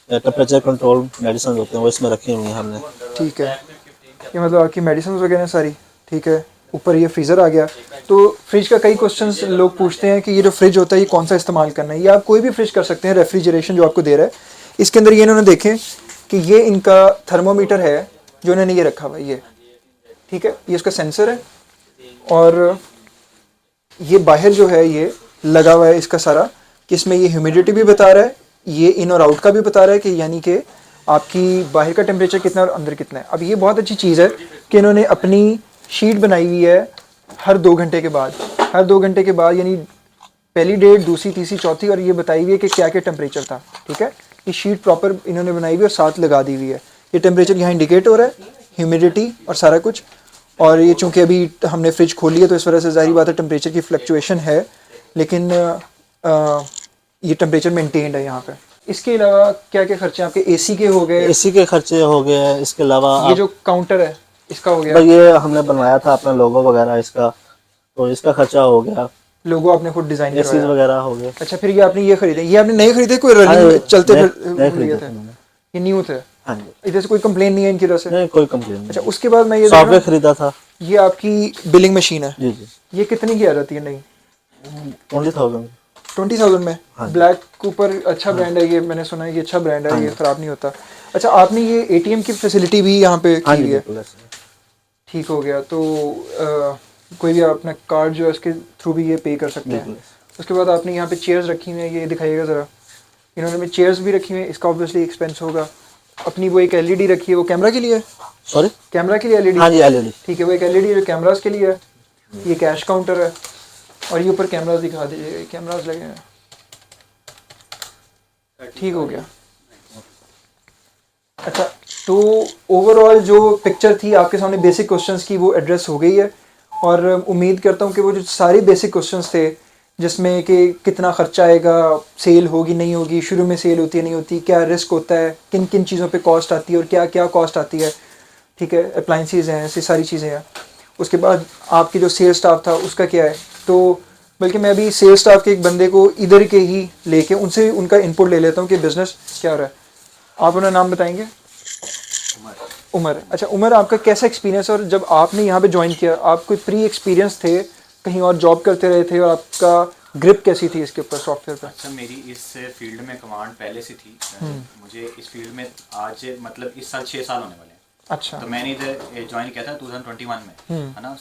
S2: टेम्परेचर कंट्रोल मेडिसिन होते हैं वो इसमें रखी हुई हैं हमने।
S1: ठीक है, ये मतलब आपकी मेडिसिन वगैरह सारी। ठीक है, ऊपर ये फ्रीज़र आ गया। तो फ्रिज का कई क्वेश्चंस लोग पूछते हैं कि ये जो फ्रिज होता है ये कौन सा इस्तेमाल करना है। ये आप कोई भी फ्रिज कर सकते हैं, रेफ्रिजरेशन जो आपको दे रहा है। इसके अंदर ये इन्होंने देखें कि ये इनका थर्मोमीटर है जो इन्होंने ये रखा हुआ है, ये ठीक है, ये उसका सेंसर है और ये बाहर जो है ये लगा हुआ है इसका सारा, कि इसमें ये ह्यूमिडिटी भी बता रहा है, ये इन और आउट का भी बता रहा है कि यानी कि आपकी बाहर का टेम्परेचर कितना है और अंदर कितना है। अब ये बहुत अच्छी चीज़ है कि इन्होंने अपनी शीट बनाई हुई है हर 2 घंटे के बाद, हर 2 घंटे के बाद, यानी पहली डेट, दूसरी, तीसरी, चौथी, और ये बताई हुई है कि क्या क्या टेम्परेचर था। ठीक है, ये शीट प्रॉपर इन्होंने बनाई हुई है और साथ लगा दी हुई है। ये टेम्परेचर यहाँ इंडिकेट हो रहा है, ह्यूमिडिटी और सारा कुछ। और ये चूँकि अभी हमने फ्रिज खोली है तो इस वजह से ज़ाहिर बात है टेम्परेचर की फ्लक्चुएशन है, लेकिन ये टेम्परेचर मेंटेन्ड है यहाँ पे। इसके अलावा क्या क्या खर्चे आपके? एसी के हो गए,
S2: एसी के खर्चे हो गए। इसके अलावा
S1: ये जो काउंटर है इसका हो गया,
S2: भाई ये हमने बनवाया था अपना लोगो वगैरह इसका, तो इसका खर्चा हो गया।
S1: लोगो आपने खुद डिजाइन
S2: एसीज
S1: करवाया।
S2: वगैरह हो गए।
S1: अच्छा, फिर ये आपने ये खरीदे, ये आपने नहीं खरीदे, कोई रनिंग
S2: हाँ,
S1: में चलते
S2: नए
S1: फिर
S2: खरीदे
S1: लिए
S2: थे
S1: थे?
S2: मैंने।
S1: ये न्यू थे?
S2: हाँ जी,
S1: इधर से कोई कंप्लेन नहीं है इनकी तरफ से?
S2: नहीं कोई कंप्लेन
S1: अच्छा,
S2: नहीं।
S1: उसके बाद मैं ये देख
S2: सॉफ्टवेयर
S1: रहा हूँ,
S2: खरीदा था।
S1: ये आपकी बिलिंग मशीन है,
S2: जी जी,
S1: ये कितनी की आ जाती है? नहीं,
S2: 20,000।
S1: 20,000 में।
S2: हाँ जी।
S1: ब्लैक ऊपर अच्छा ब्रांड है ये, मैंने सुना है ये अच्छा ब्रांड है, ये ख़राब नहीं होता। अच्छा, आपने ये एटीएम की फैसिलिटी भी यहाँ पे
S2: हाँ
S1: की
S2: जी,
S1: हुई है?
S2: बिल्कुल ऐसे।
S1: ठीक हो गया। तो कोई भी अपना कार्ड जो है उसके थ्रू भी ये पे कर सकते हैं।
S2: बिल्कुल।
S1: उसके बाद आपने यहाँ पे चेयर्स रखी हुई हैं, ये दिखाइएगा ज़रा। इन्होंने में चेयर्स भी रखी हुई हैं, इसका ऑब्वियसली एक्सपेंस होगा। अपनी वो एक एलईडी रखी है, वो कैमरा के लिए है?
S2: सॉरी,
S1: कैमरा के लिए एलईडी?
S2: हाँ जी, एलईडी।
S1: ठीक है, वो एक एलईडी जो कैमरास के लिए है। ये कैश काउंटर है और ये ऊपर कैमरास दिखा दीजिए, कैमरास लगे हैं। ठीक हो गया। अच्छा, तो ओवरऑल जो पिक्चर थी आपके सामने बेसिक क्वेश्चंस की, वो एड्रेस हो गई है और उम्मीद करता हूँ कि वो जो सारे बेसिक क्वेश्चंस थे जिसमें कि कितना खर्चा आएगा, सेल होगी नहीं होगी, शुरू में सेल होती है नहीं होती, क्या रिस्क होता है, किन किन चीज़ों पे कॉस्ट आती है और क्या क्या कॉस्ट आती है, ठीक है, अप्लाइंसेस हैं, ऐसी सारी चीज़ें हैं। उसके बाद आपकी जो सेल स्टाफ था उसका क्या है, तो बल्कि मैं अभी सेल स्टाफ के एक बंदे को इधर के ही लेके उनसे उनका इनपुट ले लेता हूँ कि बिज़नेस क्या हो रहा है। आप अपना नाम बताएंगे? उमर। अच्छा उमर, आपका कैसा एक्सपीरियंस, और जब आपने यहाँ पे ज्वाइन किया, आप कोई प्री एक्सपीरियंस थे कहीं और जॉब करते रहे थे और आपका ग्रिप कैसी थी इसके ऊपर सॉफ्टवेयर पर?
S3: अच्छा, मेरी इस फील्ड में कमांड पहले से थी। मुझे इस फील्ड में आज मतलब इस साल 6 साल होने वाले हैं।
S1: अच्छा।
S3: तो मैंने इधर ज्वाइन किया था 2021 में, है ना,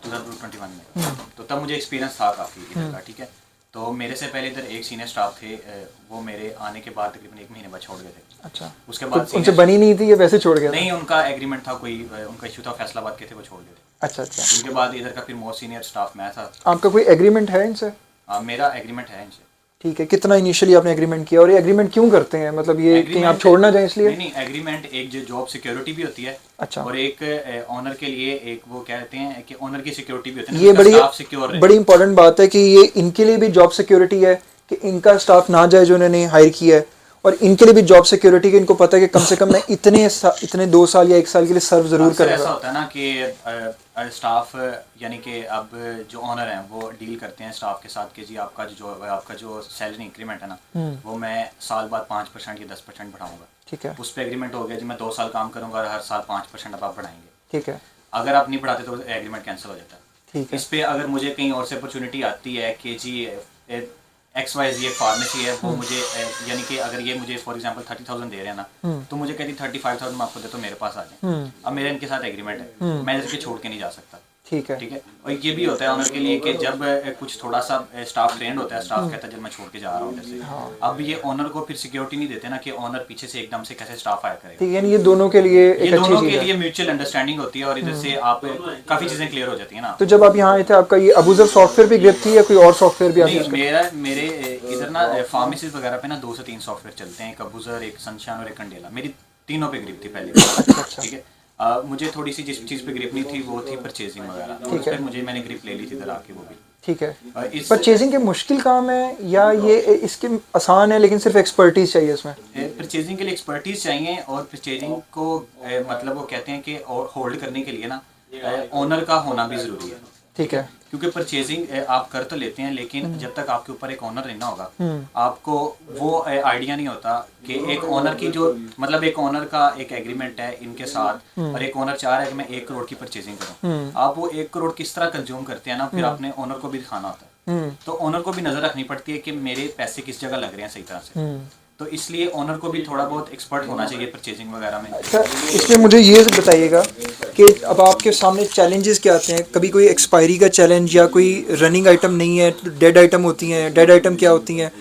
S3: 2021 में। तो तब मुझे एक्सपीरियंस था काफ़ी इधर का, ठीक है। तो मेरे से पहले इधर एक सीनियर स्टाफ थे, वो मेरे आने के बाद तकरीबन 1 महीने बाद छोड़ गए थे।
S1: अच्छा।
S3: उसके बाद
S1: तो उनसे बनी नहीं थी या वैसे छोड़ गया?
S3: नहीं, उनका एग्रीमेंट था, कोई उनका इशू था, फैसलाबाद के थे, वो छोड़ गए थे।
S1: अच्छा अच्छा।
S3: उनके बाद इधर का फिर मोस्ट सीनियर स्टाफ मैं था।
S1: आपका कोई एग्रीमेंट है इनसे?
S3: मेरा एग्रीमेंट है इनसे।
S1: ठीक है, कितना इनिशियली आपने एग्रीमेंट किया और ये एग्रीमेंट क्यों करते हैं, मतलब ये कहीं आप छोड़ना चाहें इसलिए?
S3: नहीं, एग्रीमेंट एक जो जॉब सिक्योरिटी भी होती है।
S1: अच्छा।
S3: और एक ऑनर के लिए एक वो कहते हैं कि ऑनर की सिक्योरिटी भी होती है,
S1: ये
S3: बड़ी
S1: इंपॉर्टेंट बात है कि ये इनके लिए भी जॉब सिक्योरिटी है कि इनका स्टाफ ना जाए जो इन्होंने हायर किया है, और इनके लिए भी जॉब सिक्योरिटी कि इनको पता है कि कम से कम मैं इतने 2 साल या 1 साल के लिए सर्व जरूर करूँगा।
S3: ऐसा होता है ना कि स्टाफ यानी कि अब जो ऑनर हैं वो डील करते हैं स्टाफ के साथ कि जी आपका जो सैलरी इंक्रीमेंट है ना, वो मैं साल बाद 5% या 10% बढ़ाऊंगा।
S1: ठीक है।
S3: उस पर एग्रीमेंट हो गया जी, मैं 2 साल काम करूंगा और हर साल 5% अब आप बढ़ाएंगे।
S1: ठीक है।
S3: अगर आप नहीं बढ़ाते तो एग्रीमेंट कैंसिल हो जाता है।
S1: ठीक है।
S3: इस पे अगर मुझे कहीं और से अपॉर्चुनिटी आती है कि जी XYZ एक फार्मेसी है, वो मुझे यानी कि अगर ये मुझे फॉर एग्जांपल 30,000 दे रहे हैं ना, तो मुझे कहती 35,000 मैं आपको दे तो मेरे पास आ जाए। अब मेरे इनके साथ एग्रीमेंट है, मैं इसके छोड़ के नहीं जा सकता।
S1: ठीक है।
S3: ठीक है। और ये भी होता है ऑनर के लिए कि जब कुछ थोड़ा सा स्टाफ ट्रेंड होता है, स्टाफ कहता है जब मैं छोड़ के जा रहा हूँ जैसे, अब ये ऑनर को फिर सिक्योरिटी नहीं देते ना कि ऑनर पीछे से एकदम से कैसे स्टाफ आया करेगा।
S1: ठीक है, यानी ये दोनों के लिए एक अच्छी
S3: दोनों
S1: चीज़
S3: के
S1: है।
S3: लिए म्यूचुअल अंडरस्टैंडिंग होती है और इधर से आप काफ़ी चीज़ें क्लियर हो जाती है ना।
S1: तो जब आप यहाँ आए थे आपका ये अबूजर सॉफ्टवेयर भी ग्रिप थी या कोई और सॉफ्टवेयर भी आपने?
S3: मेरे इधर ना फार्मेसीज वगैरह पे ना 2 से 3 सॉफ्टवेयर चलते हैं, एक अबूजर, एक सनशाइन और एक कंडेला। मेरी तीनों पे ग्रिप थी पहले। ठीक है। मुझे थोड़ी सी जिस चीज़ पे ग्रिप नहीं थी वो थी परचेजिंग वगैरह, उस पर मैंने ग्रिप ले ली थी इधर आके वो भी।
S1: ठीक है। परचेजिंग के मुश्किल काम है या ये इसके आसान है लेकिन सिर्फ एक्सपर्टीज चाहिए इसमें?
S3: परचेजिंग के लिए एक्सपर्टीज चाहिए और परचेजिंग को मतलब वो कहते हैं कि होल्ड करने के लिए ना ओनर का होना भी ज़रूरी है।
S1: ठीक है।
S3: क्योंकि परचेजिंग आप कर तो लेते हैं लेकिन जब तक आपके ऊपर एक ओनर रहना होगा आपको वो आइडिया नहीं होता कि एक ओनर की जो मतलब एक ओनर का एक एग्रीमेंट है इनके साथ और एक ओनर चाह रहा है कि मैं 1 करोड़ की परचेजिंग करूं, आप वो 1 करोड़ किस तरह कंज्यूम करते हैं ना, फिर आपने ओनर को भी दिखाना होता है। तो ओनर को भी नजर रखनी पड़ती है कि मेरे पैसे किस जगह लग रहे हैं सही तरह से। तो इसलिए ओनर को भी थोड़ा बहुत एक्सपर्ट होना चाहिए परचेजिंग वगैरह में।
S1: अच्छा, इसमें मुझे ये बताइएगा कि अब आपके सामने चैलेंजेस क्या आते हैं? कभी कोई एक्सपायरी का चैलेंज या कोई रनिंग आइटम नहीं है, डेड आइटम होती हैं, डेड आइटम क्या होती हैं,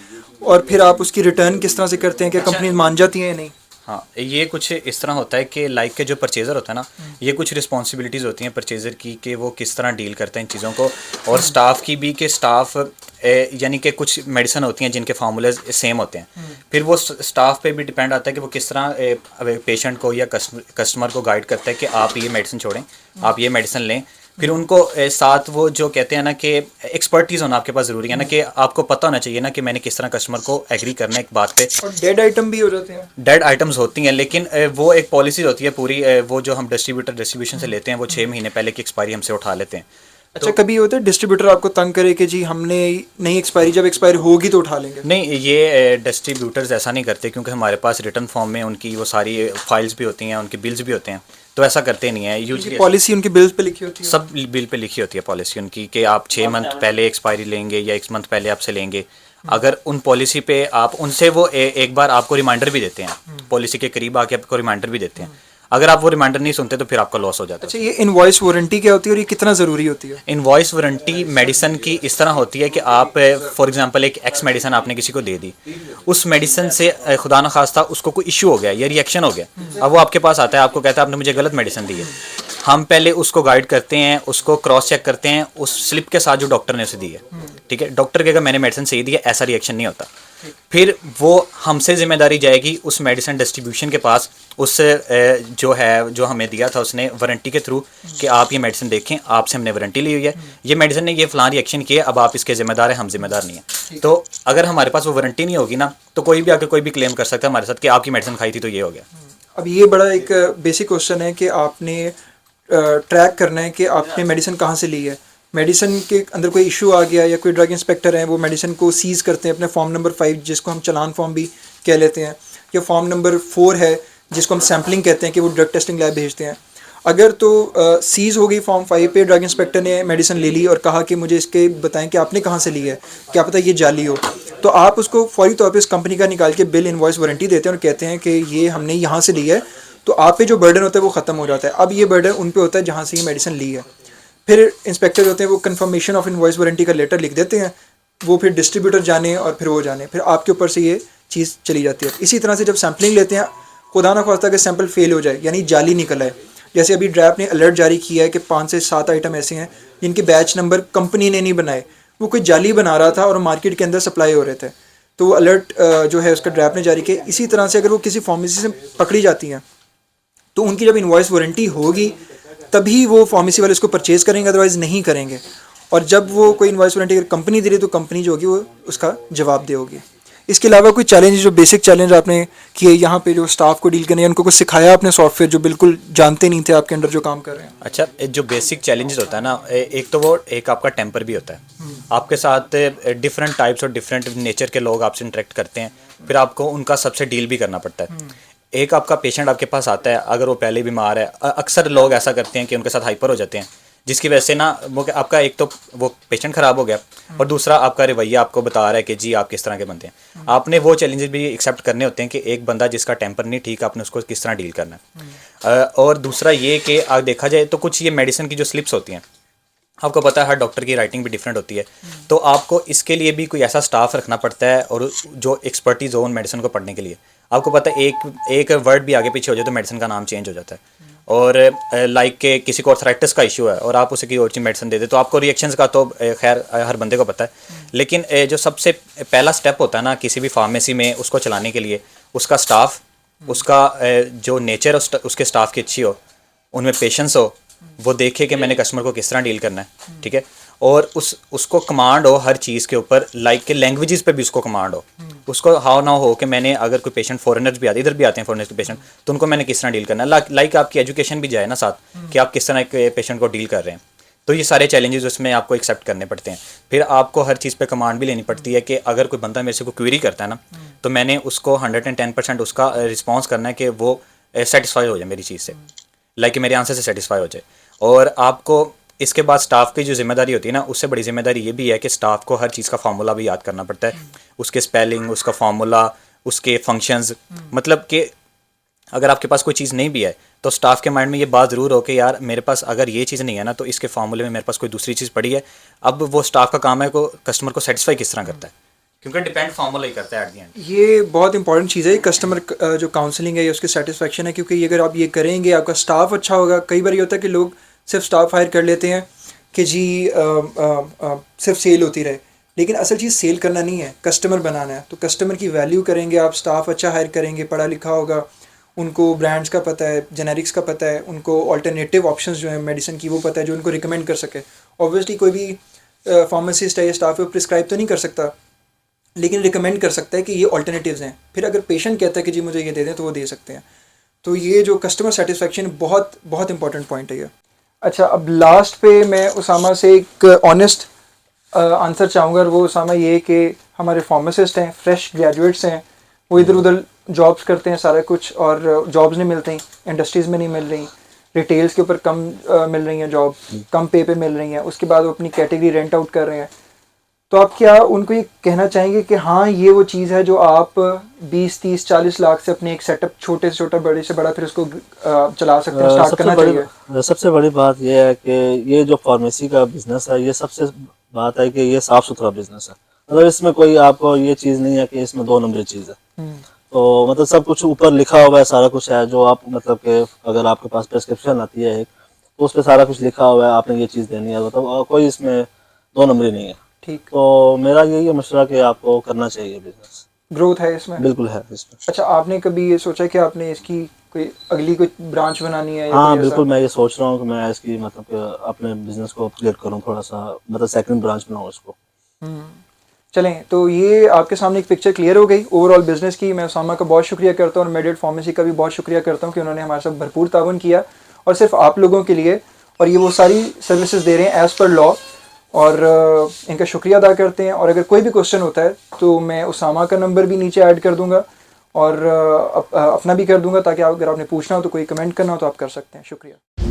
S1: और फिर आप उसकी रिटर्न किस तरह से करते हैं कि कंपनी मान जाती हैं या नहीं?
S3: हाँ, ये कुछ इस तरह होता है कि लाइक के जो परचेज़र होता है ना, ये कुछ रिस्पॉन्सिबिलिटीज़ होती हैं परचेज़र की कि वो किस तरह डील करते हैं इन चीज़ों को, और स्टाफ की भी कि स्टाफ यानी कि कुछ मेडिसिन होती हैं जिनके फार्मूले सेम होते हैं, फिर वो स्टाफ पे भी डिपेंड आता है कि वो किस तरह पेशेंट को या कस्टमर को गाइड करता है कि आप ये मेडिसिन छोड़ें, आप ये मेडिसिन लें। फिर उनको साथ वो जो कहते हैं ना कि एक्सपर्टीज़ होना आपके पास ज़रूरी है ना, कि आपको पता होना चाहिए ना कि मैंने किस तरह कस्टमर को एग्री करना है एक बात पे।
S1: और डेड आइटम भी हो जाते हैं?
S3: डेड आइटम्स होती हैं लेकिन वो एक पॉलिसी होती है पूरी, वो जो हम डिस्ट्रीब्यूशन से लेते हैं वो 6 महीने पहले की एक्सपायरी हमसे उठा लेते हैं।
S1: अच्छा, कभी होता है डिस्ट्रीब्यूटर आपको तंग करे कि जी हमने नहीं एक्सपायरी, जब एक्सपायरी होगी तो उठा लेंगे?
S3: नहीं, ये डिस्ट्रीब्यूटर्स ऐसा नहीं करते क्योंकि हमारे पास रिटर्न फॉर्म में उनकी वो सारी फाइल्स भी होती हैं, उनकी बिल्स भी होते हैं, तो ऐसा करते नहीं है यूजुअली।
S1: पॉलिसी उनकी बिल्स पे लिखी होती है?
S3: सब बिल पे लिखी होती है पॉलिसी उनकी कि आप 6 मंथ पहले एक्सपायरी लेंगे या 1 मंथ पहले आपसे लेंगे। अगर उन पॉलिसी पे आप उनसे वो एक बार आपको रिमाइंडर भी देते हैं, पॉलिसी के करीब आके आपको रिमाइंडर भी देते हैं, अगर आप वो रिमाइंडर नहीं सुनते तो फिर आपका लॉस हो जाता है।
S1: अच्छा, ये इनवॉइस वारंटी क्या होती है और ये कितना ज़रूरी होती है?
S3: इनवॉइस वारंटी मेडिसिन की इस तरह होती है कि आप फॉर एग्जांपल एक एक्स मेडिसिन आपने किसी को दे दी, उस मेडिसिन से खुदा न खास्ता उसको कोई इशू हो गया या रिएक्शन हो गया, अब वो आपके पास आता है, आपको कहता है आपने मुझे गलत मेडिसिन दी है। हम पहले उसको गाइड करते हैं, उसको क्रॉस चेक करते हैं उस स्लिप के साथ जो डॉक्टर ने उसे दी है। ठीक है, डॉक्टर कहेगा मैंने मेडिसिन सही दी है, ऐसा रिएक्शन नहीं होता। फिर वो हमसे जिम्मेदारी जाएगी उस मेडिसिन डिस्ट्रीब्यूशन के पास, उस जो हमें दिया था उसने वारंटी के थ्रू कि आप ये मेडिसिन देखें, आपसे हमने वारंटी ली हुई है, ये मेडिसिन ने ये फलां रिएक्शन किया, अब आप इसके जिम्मेदार हैं, हम जिम्मेदार नहीं है। तो अगर हमारे पास वो वारंटी नहीं होगी ना, तो कोई भी आके कोई भी क्लेम कर सकता है हमारे साथ कि आपकी मेडिसिन खाई थी तो ये हो गया।
S1: अब ये बड़ा एक बेसिक क्वेश्चन है कि आपने ट्रैक करना है कि आपने मेडिसिन कहाँ से ली है। मेडिसिन के अंदर कोई इशू आ गया या कोई ड्रग इंस्पेक्टर है वो मेडिसिन को सीज़ करते हैं अपने फॉर्म नंबर 5 जिसको हम चलान फॉर्म भी कह लेते हैं, या फॉर्म नंबर 4 है जिसको हम सैम्पलिंग कहते हैं कि वो ड्रग टेस्टिंग लैब भेजते हैं। अगर तो सीज़ हो गई फॉर्म 5 पे, ड्रग इंस्पेक्टर ने मेडिसिन ले ली और कहा कि मुझे इसके बताएं कि आपने कहाँ से ली है, क्या पता ये जाली हो, तो आप उसको फौरी तौर पे उस कंपनी का निकाल के बिल, इनवॉइस, वारंटी देते हैं और कहते हैं कि ये हमने यहाँ से ली है, तो आप पे जो बर्डन होता है वो ख़त्म हो जाता है। अब ये बर्डन उन पे होता है जहाँ से ये मेडिसिन ली है। फिर इंस्पेक्टर होते हैं वो कंफर्मेशन ऑफ इनवॉइस वारंटी का लेटर लिख देते हैं, वो फिर डिस्ट्रीब्यूटर जाने और फिर वो जाने, फिर आपके ऊपर से ये चीज़ चली जाती है। इसी तरह से जब सैम्पलिंग लेते हैं, खुदा ना ख्वास्ता कि सैंपल फेल हो जाए यानी जाली निकल आए, जैसे अभी ड्रैप ने अलर्ट जारी किया है कि 5 से 7 आइटम ऐसे हैं जिनके बैच नंबर कंपनी ने नहीं बनाए, वो कोई जाली बना रहा था और मार्केट के अंदर सप्लाई हो रहे थे, तो वो अलर्ट जो है उसका ड्रैप ने जारी किया। इसी तरह से अगर वो किसी फार्मेसी से पकड़ी जाती हैं तो उनकी जब इनवॉइस वारंटी होगी तभी वो फार्मेसी वाले इसको परचेज करेंगे, अदरवाइज़ नहीं करेंगे। और जब वो कोई इनवॉइस वारंटी अगर कंपनी दे रही है तो कंपनी जो होगी वो उसका जवाब दे होगी। इसके अलावा कोई चैलेंज, जो बेसिक चैलेंज आपने किए यहाँ पे, जो स्टाफ को डील करने है, उनको कुछ सिखाया आपने सॉफ्टवेयर जो बिल्कुल जानते नहीं थे आपके अंडर जो काम कर रहे हैं?
S3: अच्छा, जो बेसिक चैलेंजेस होता है ना, एक तो वो एक आपका टेम्पर भी होता है, आपके साथ डिफरेंट टाइप्स और डिफरेंट नेचर के लोग आपसे इंटरेक्ट करते हैं, फिर आपको उनका सबसे डील भी करना पड़ता है। एक आपका पेशेंट आपके पास आता है, अगर वो पहले बीमार है, अक्सर लोग ऐसा करते हैं कि उनके साथ हाइपर हो जाते हैं, जिसकी वजह से ना वो आपका एक तो वो पेशेंट ख़राब हो गया और दूसरा आपका रवैया आपको बता रहा है कि जी आप किस तरह के बंदे हैं। आपने वो चैलेंजेस भी एक्सेप्ट करने होते हैं कि एक बंदा जिसका टेम्पर नहीं ठीक, आपने उसको किस तरह डील करना है। और दूसरा ये कि देखा जाए तो कुछ ये मेडिसिन की जो स्लिप्स होती हैं, आपको पता है हर डॉक्टर की राइटिंग भी डिफरेंट होती है, तो आपको इसके लिए भी कोई ऐसा स्टाफ रखना पड़ता है और जो एक्सपर्टीज हो उन मेडिसिन को पढ़ने के लिए। आपको पता है एक वर्ड भी आगे पीछे हो जाए तो मेडिसिन का नाम चेंज हो जाता है। और लाइक के किसी को आर्थराइटिस का इशू है और आप उसे की और चीज़ मेडिसिन दे दे तो आपको रिएक्शंस का तो खैर हर बंदे को पता है, लेकिन जो सबसे पहला स्टेप होता है ना किसी भी फार्मेसी में उसको चलाने के लिए, उसका स्टाफ, उसका जो नेचर उसके स्टाफ की अच्छी हो, उनमें पेशेंस हो, वो देखे कि मैंने कस्टमर को किस तरह डील करना है, ठीक है, और उसको कमांड हो हर चीज़ के ऊपर, लाइक के लैंग्वेजेस पे भी उसको कमांड हो, उसको हाउ ना हो कि मैंने अगर कोई पेशेंट फॉरेनर्स भी आते, इधर भी आते हैं फॉरेनर्स के पेशेंट, तो उनको मैंने किस तरह डील करना है, लाइक आपकी एजुकेशन भी जाए ना साथ कि आप किस तरह के पेशेंट को डील कर रहे हैं। तो ये सारे चैलेंजेस उसमें आपको एक्सेप्ट करने पड़ते हैं। फिर आपको हर चीज़ पे कमांड भी लेनी पड़ती है कि अगर कोई बंदा मेरे से कोई क्वेरी करता है ना, तो मैंने उसको 110% उसका रिस्पॉन्स करना है कि वो सेटिस्फाई हो जाए मेरी चीज़ से, लाइक मेरे आंसर से सेटिस्फाई हो जाए। और आपको इसके बाद स्टाफ की जो जिम्मेदारी होती है ना, उससे बड़ी जिम्मेदारी ये भी है कि स्टाफ को हर चीज़ का फार्मूला भी याद करना पड़ता है, उसके स्पेलिंग, उसका फार्मूला, उसके फंक्शंस, मतलब कि अगर आपके पास कोई चीज़ नहीं भी है तो स्टाफ के माइंड में ये बात ज़रूर हो कि यार मेरे पास अगर ये चीज़ नहीं है ना तो इसके फार्मूले में मेरे पास कोई दूसरी चीज़ पड़ी है। अब वो स्टाफ का काम है को कस्टमर को सेटिस्फाई किस तरह करता है, क्योंकि डिपेंड फार्मूला ही करता है एट द एंड।
S1: ये बहुत इंपॉर्टेंट चीज़ है कस्टमर जो काउंसलिंग है ये उसकी सेटिस्फेक्शन है, क्योंकि अगर आप ये करेंगे, आपका स्टाफ अच्छा होगा। कई बार ये होता है कि लोग सिर्फ स्टाफ हायर कर लेते हैं कि जी सिर्फ सेल होती रहे, लेकिन असल चीज़ सेल करना नहीं है, कस्टमर बनाना है। तो कस्टमर की वैल्यू करेंगे आप, स्टाफ अच्छा हायर करेंगे, पढ़ा लिखा होगा, उनको ब्रांड्स का पता है, जेनेरिक्स का पता है, उनको अल्टरनेटिव ऑप्शंस जो है मेडिसिन की वो पता है जो उनको रिकमेंड कर सके। ऑब्वियसली कोई भी फार्मासिस्ट है या स्टाफ है वो प्रिस्क्राइब तो नहीं कर सकता, लेकिन रिकमेंड कर सकता है कि ये अल्टरनेटिव्स हैं। फिर अगर पेशेंट कहता है कि जी मुझे ये दे दें तो वो दे सकते हैं। तो ये जो कस्टमर सेटिस्फेक्शन बहुत बहुत इंपॉर्टेंट पॉइंट है ये। अच्छा, अब लास्ट पे मैं उसामा से एक ऑनेस्ट आंसर चाहूँगा, और वो उसामा ये कि हमारे फार्मासिस्ट हैं, फ्रेश ग्रेजुएट्स हैं, वो इधर उधर जॉब्स करते हैं सारा कुछ, और जॉब्स नहीं मिलती, इंडस्ट्रीज़ में नहीं मिल रही, रिटेल्स के ऊपर कम मिल रही हैं जॉब, कम पे पे मिल रही हैं, उसके बाद वो अपनी कैटेगरी रेंट आउट कर रहे हैं। तो आप क्या उनको ये कहना चाहेंगे कि हाँ ये वो चीज़ है जो आप 20, 30, 40 लाख से अपने एक सेटअप, छोटे से छोटा, बड़े से बड़ा, फिर उसको चला सकते हैं, स्टार्ट करना चाहिए?
S2: सबसे बड़ी बात यह है कि ये जो फार्मेसी का बिजनेस है, ये सबसे बात है कि ये साफ सुथरा बिजनेस है। मतलब इसमें कोई आपको ये चीज़ नहीं है कि इसमें 2 नंबरी चीज़ है। तो मतलब सब कुछ ऊपर लिखा हुआ है, सारा कुछ है जो आप मतलब कि अगर आपके पास प्रेस्क्रिप्शन आती है एक, तो उस पर सारा कुछ लिखा हुआ है, आपने ये चीज़ देनी है, मतलब कोई इसमें 2 नंबरी नहीं है।
S1: ठीक।
S2: तो मेरा यही है मशवरा कि आपको करना चाहिए बिजनेस।
S1: ग्रोथ है इसमें?
S2: बिल्कुल है इसमें।
S1: अच्छा, आपने कभी ये सोचा कि आपने इसकी कोई अगली कोई ब्रांच बनानी है?
S2: हाँ बिल्कुल, मैं ये सोच रहा हूँ कि मैं इसकी मतलब कि अपने बिजनेस को अपग्रेड करूँ थोड़ा सा, मतलब सेकंड ब्रांच बनाऊँ इसको।
S1: चलें, तो ये आपके सामने एक पिक्चर क्लियर हो गई ओवरऑल बिजनेस की। मैं उसामा का बहुत शुक्रिया करता हूँ और मेडिट फार्मेसी का भी बहुत शुक्रिया करता हूँ कि उन्होंने हमारे साथ भरपूर ताउन किया, और सिर्फ आप लोगों के लिए, और ये वो सारी सर्विसेज दे रहे हैं एज़ पर लॉ, और इनका शुक्रिया अदा करते हैं। और अगर कोई भी क्वेश्चन होता है तो मैं उसामा का नंबर भी नीचे ऐड कर दूंगा और अपना भी कर दूंगा, ताकि अगर आपने पूछना हो तो कोई कमेंट करना हो तो आप कर सकते हैं। शुक्रिया।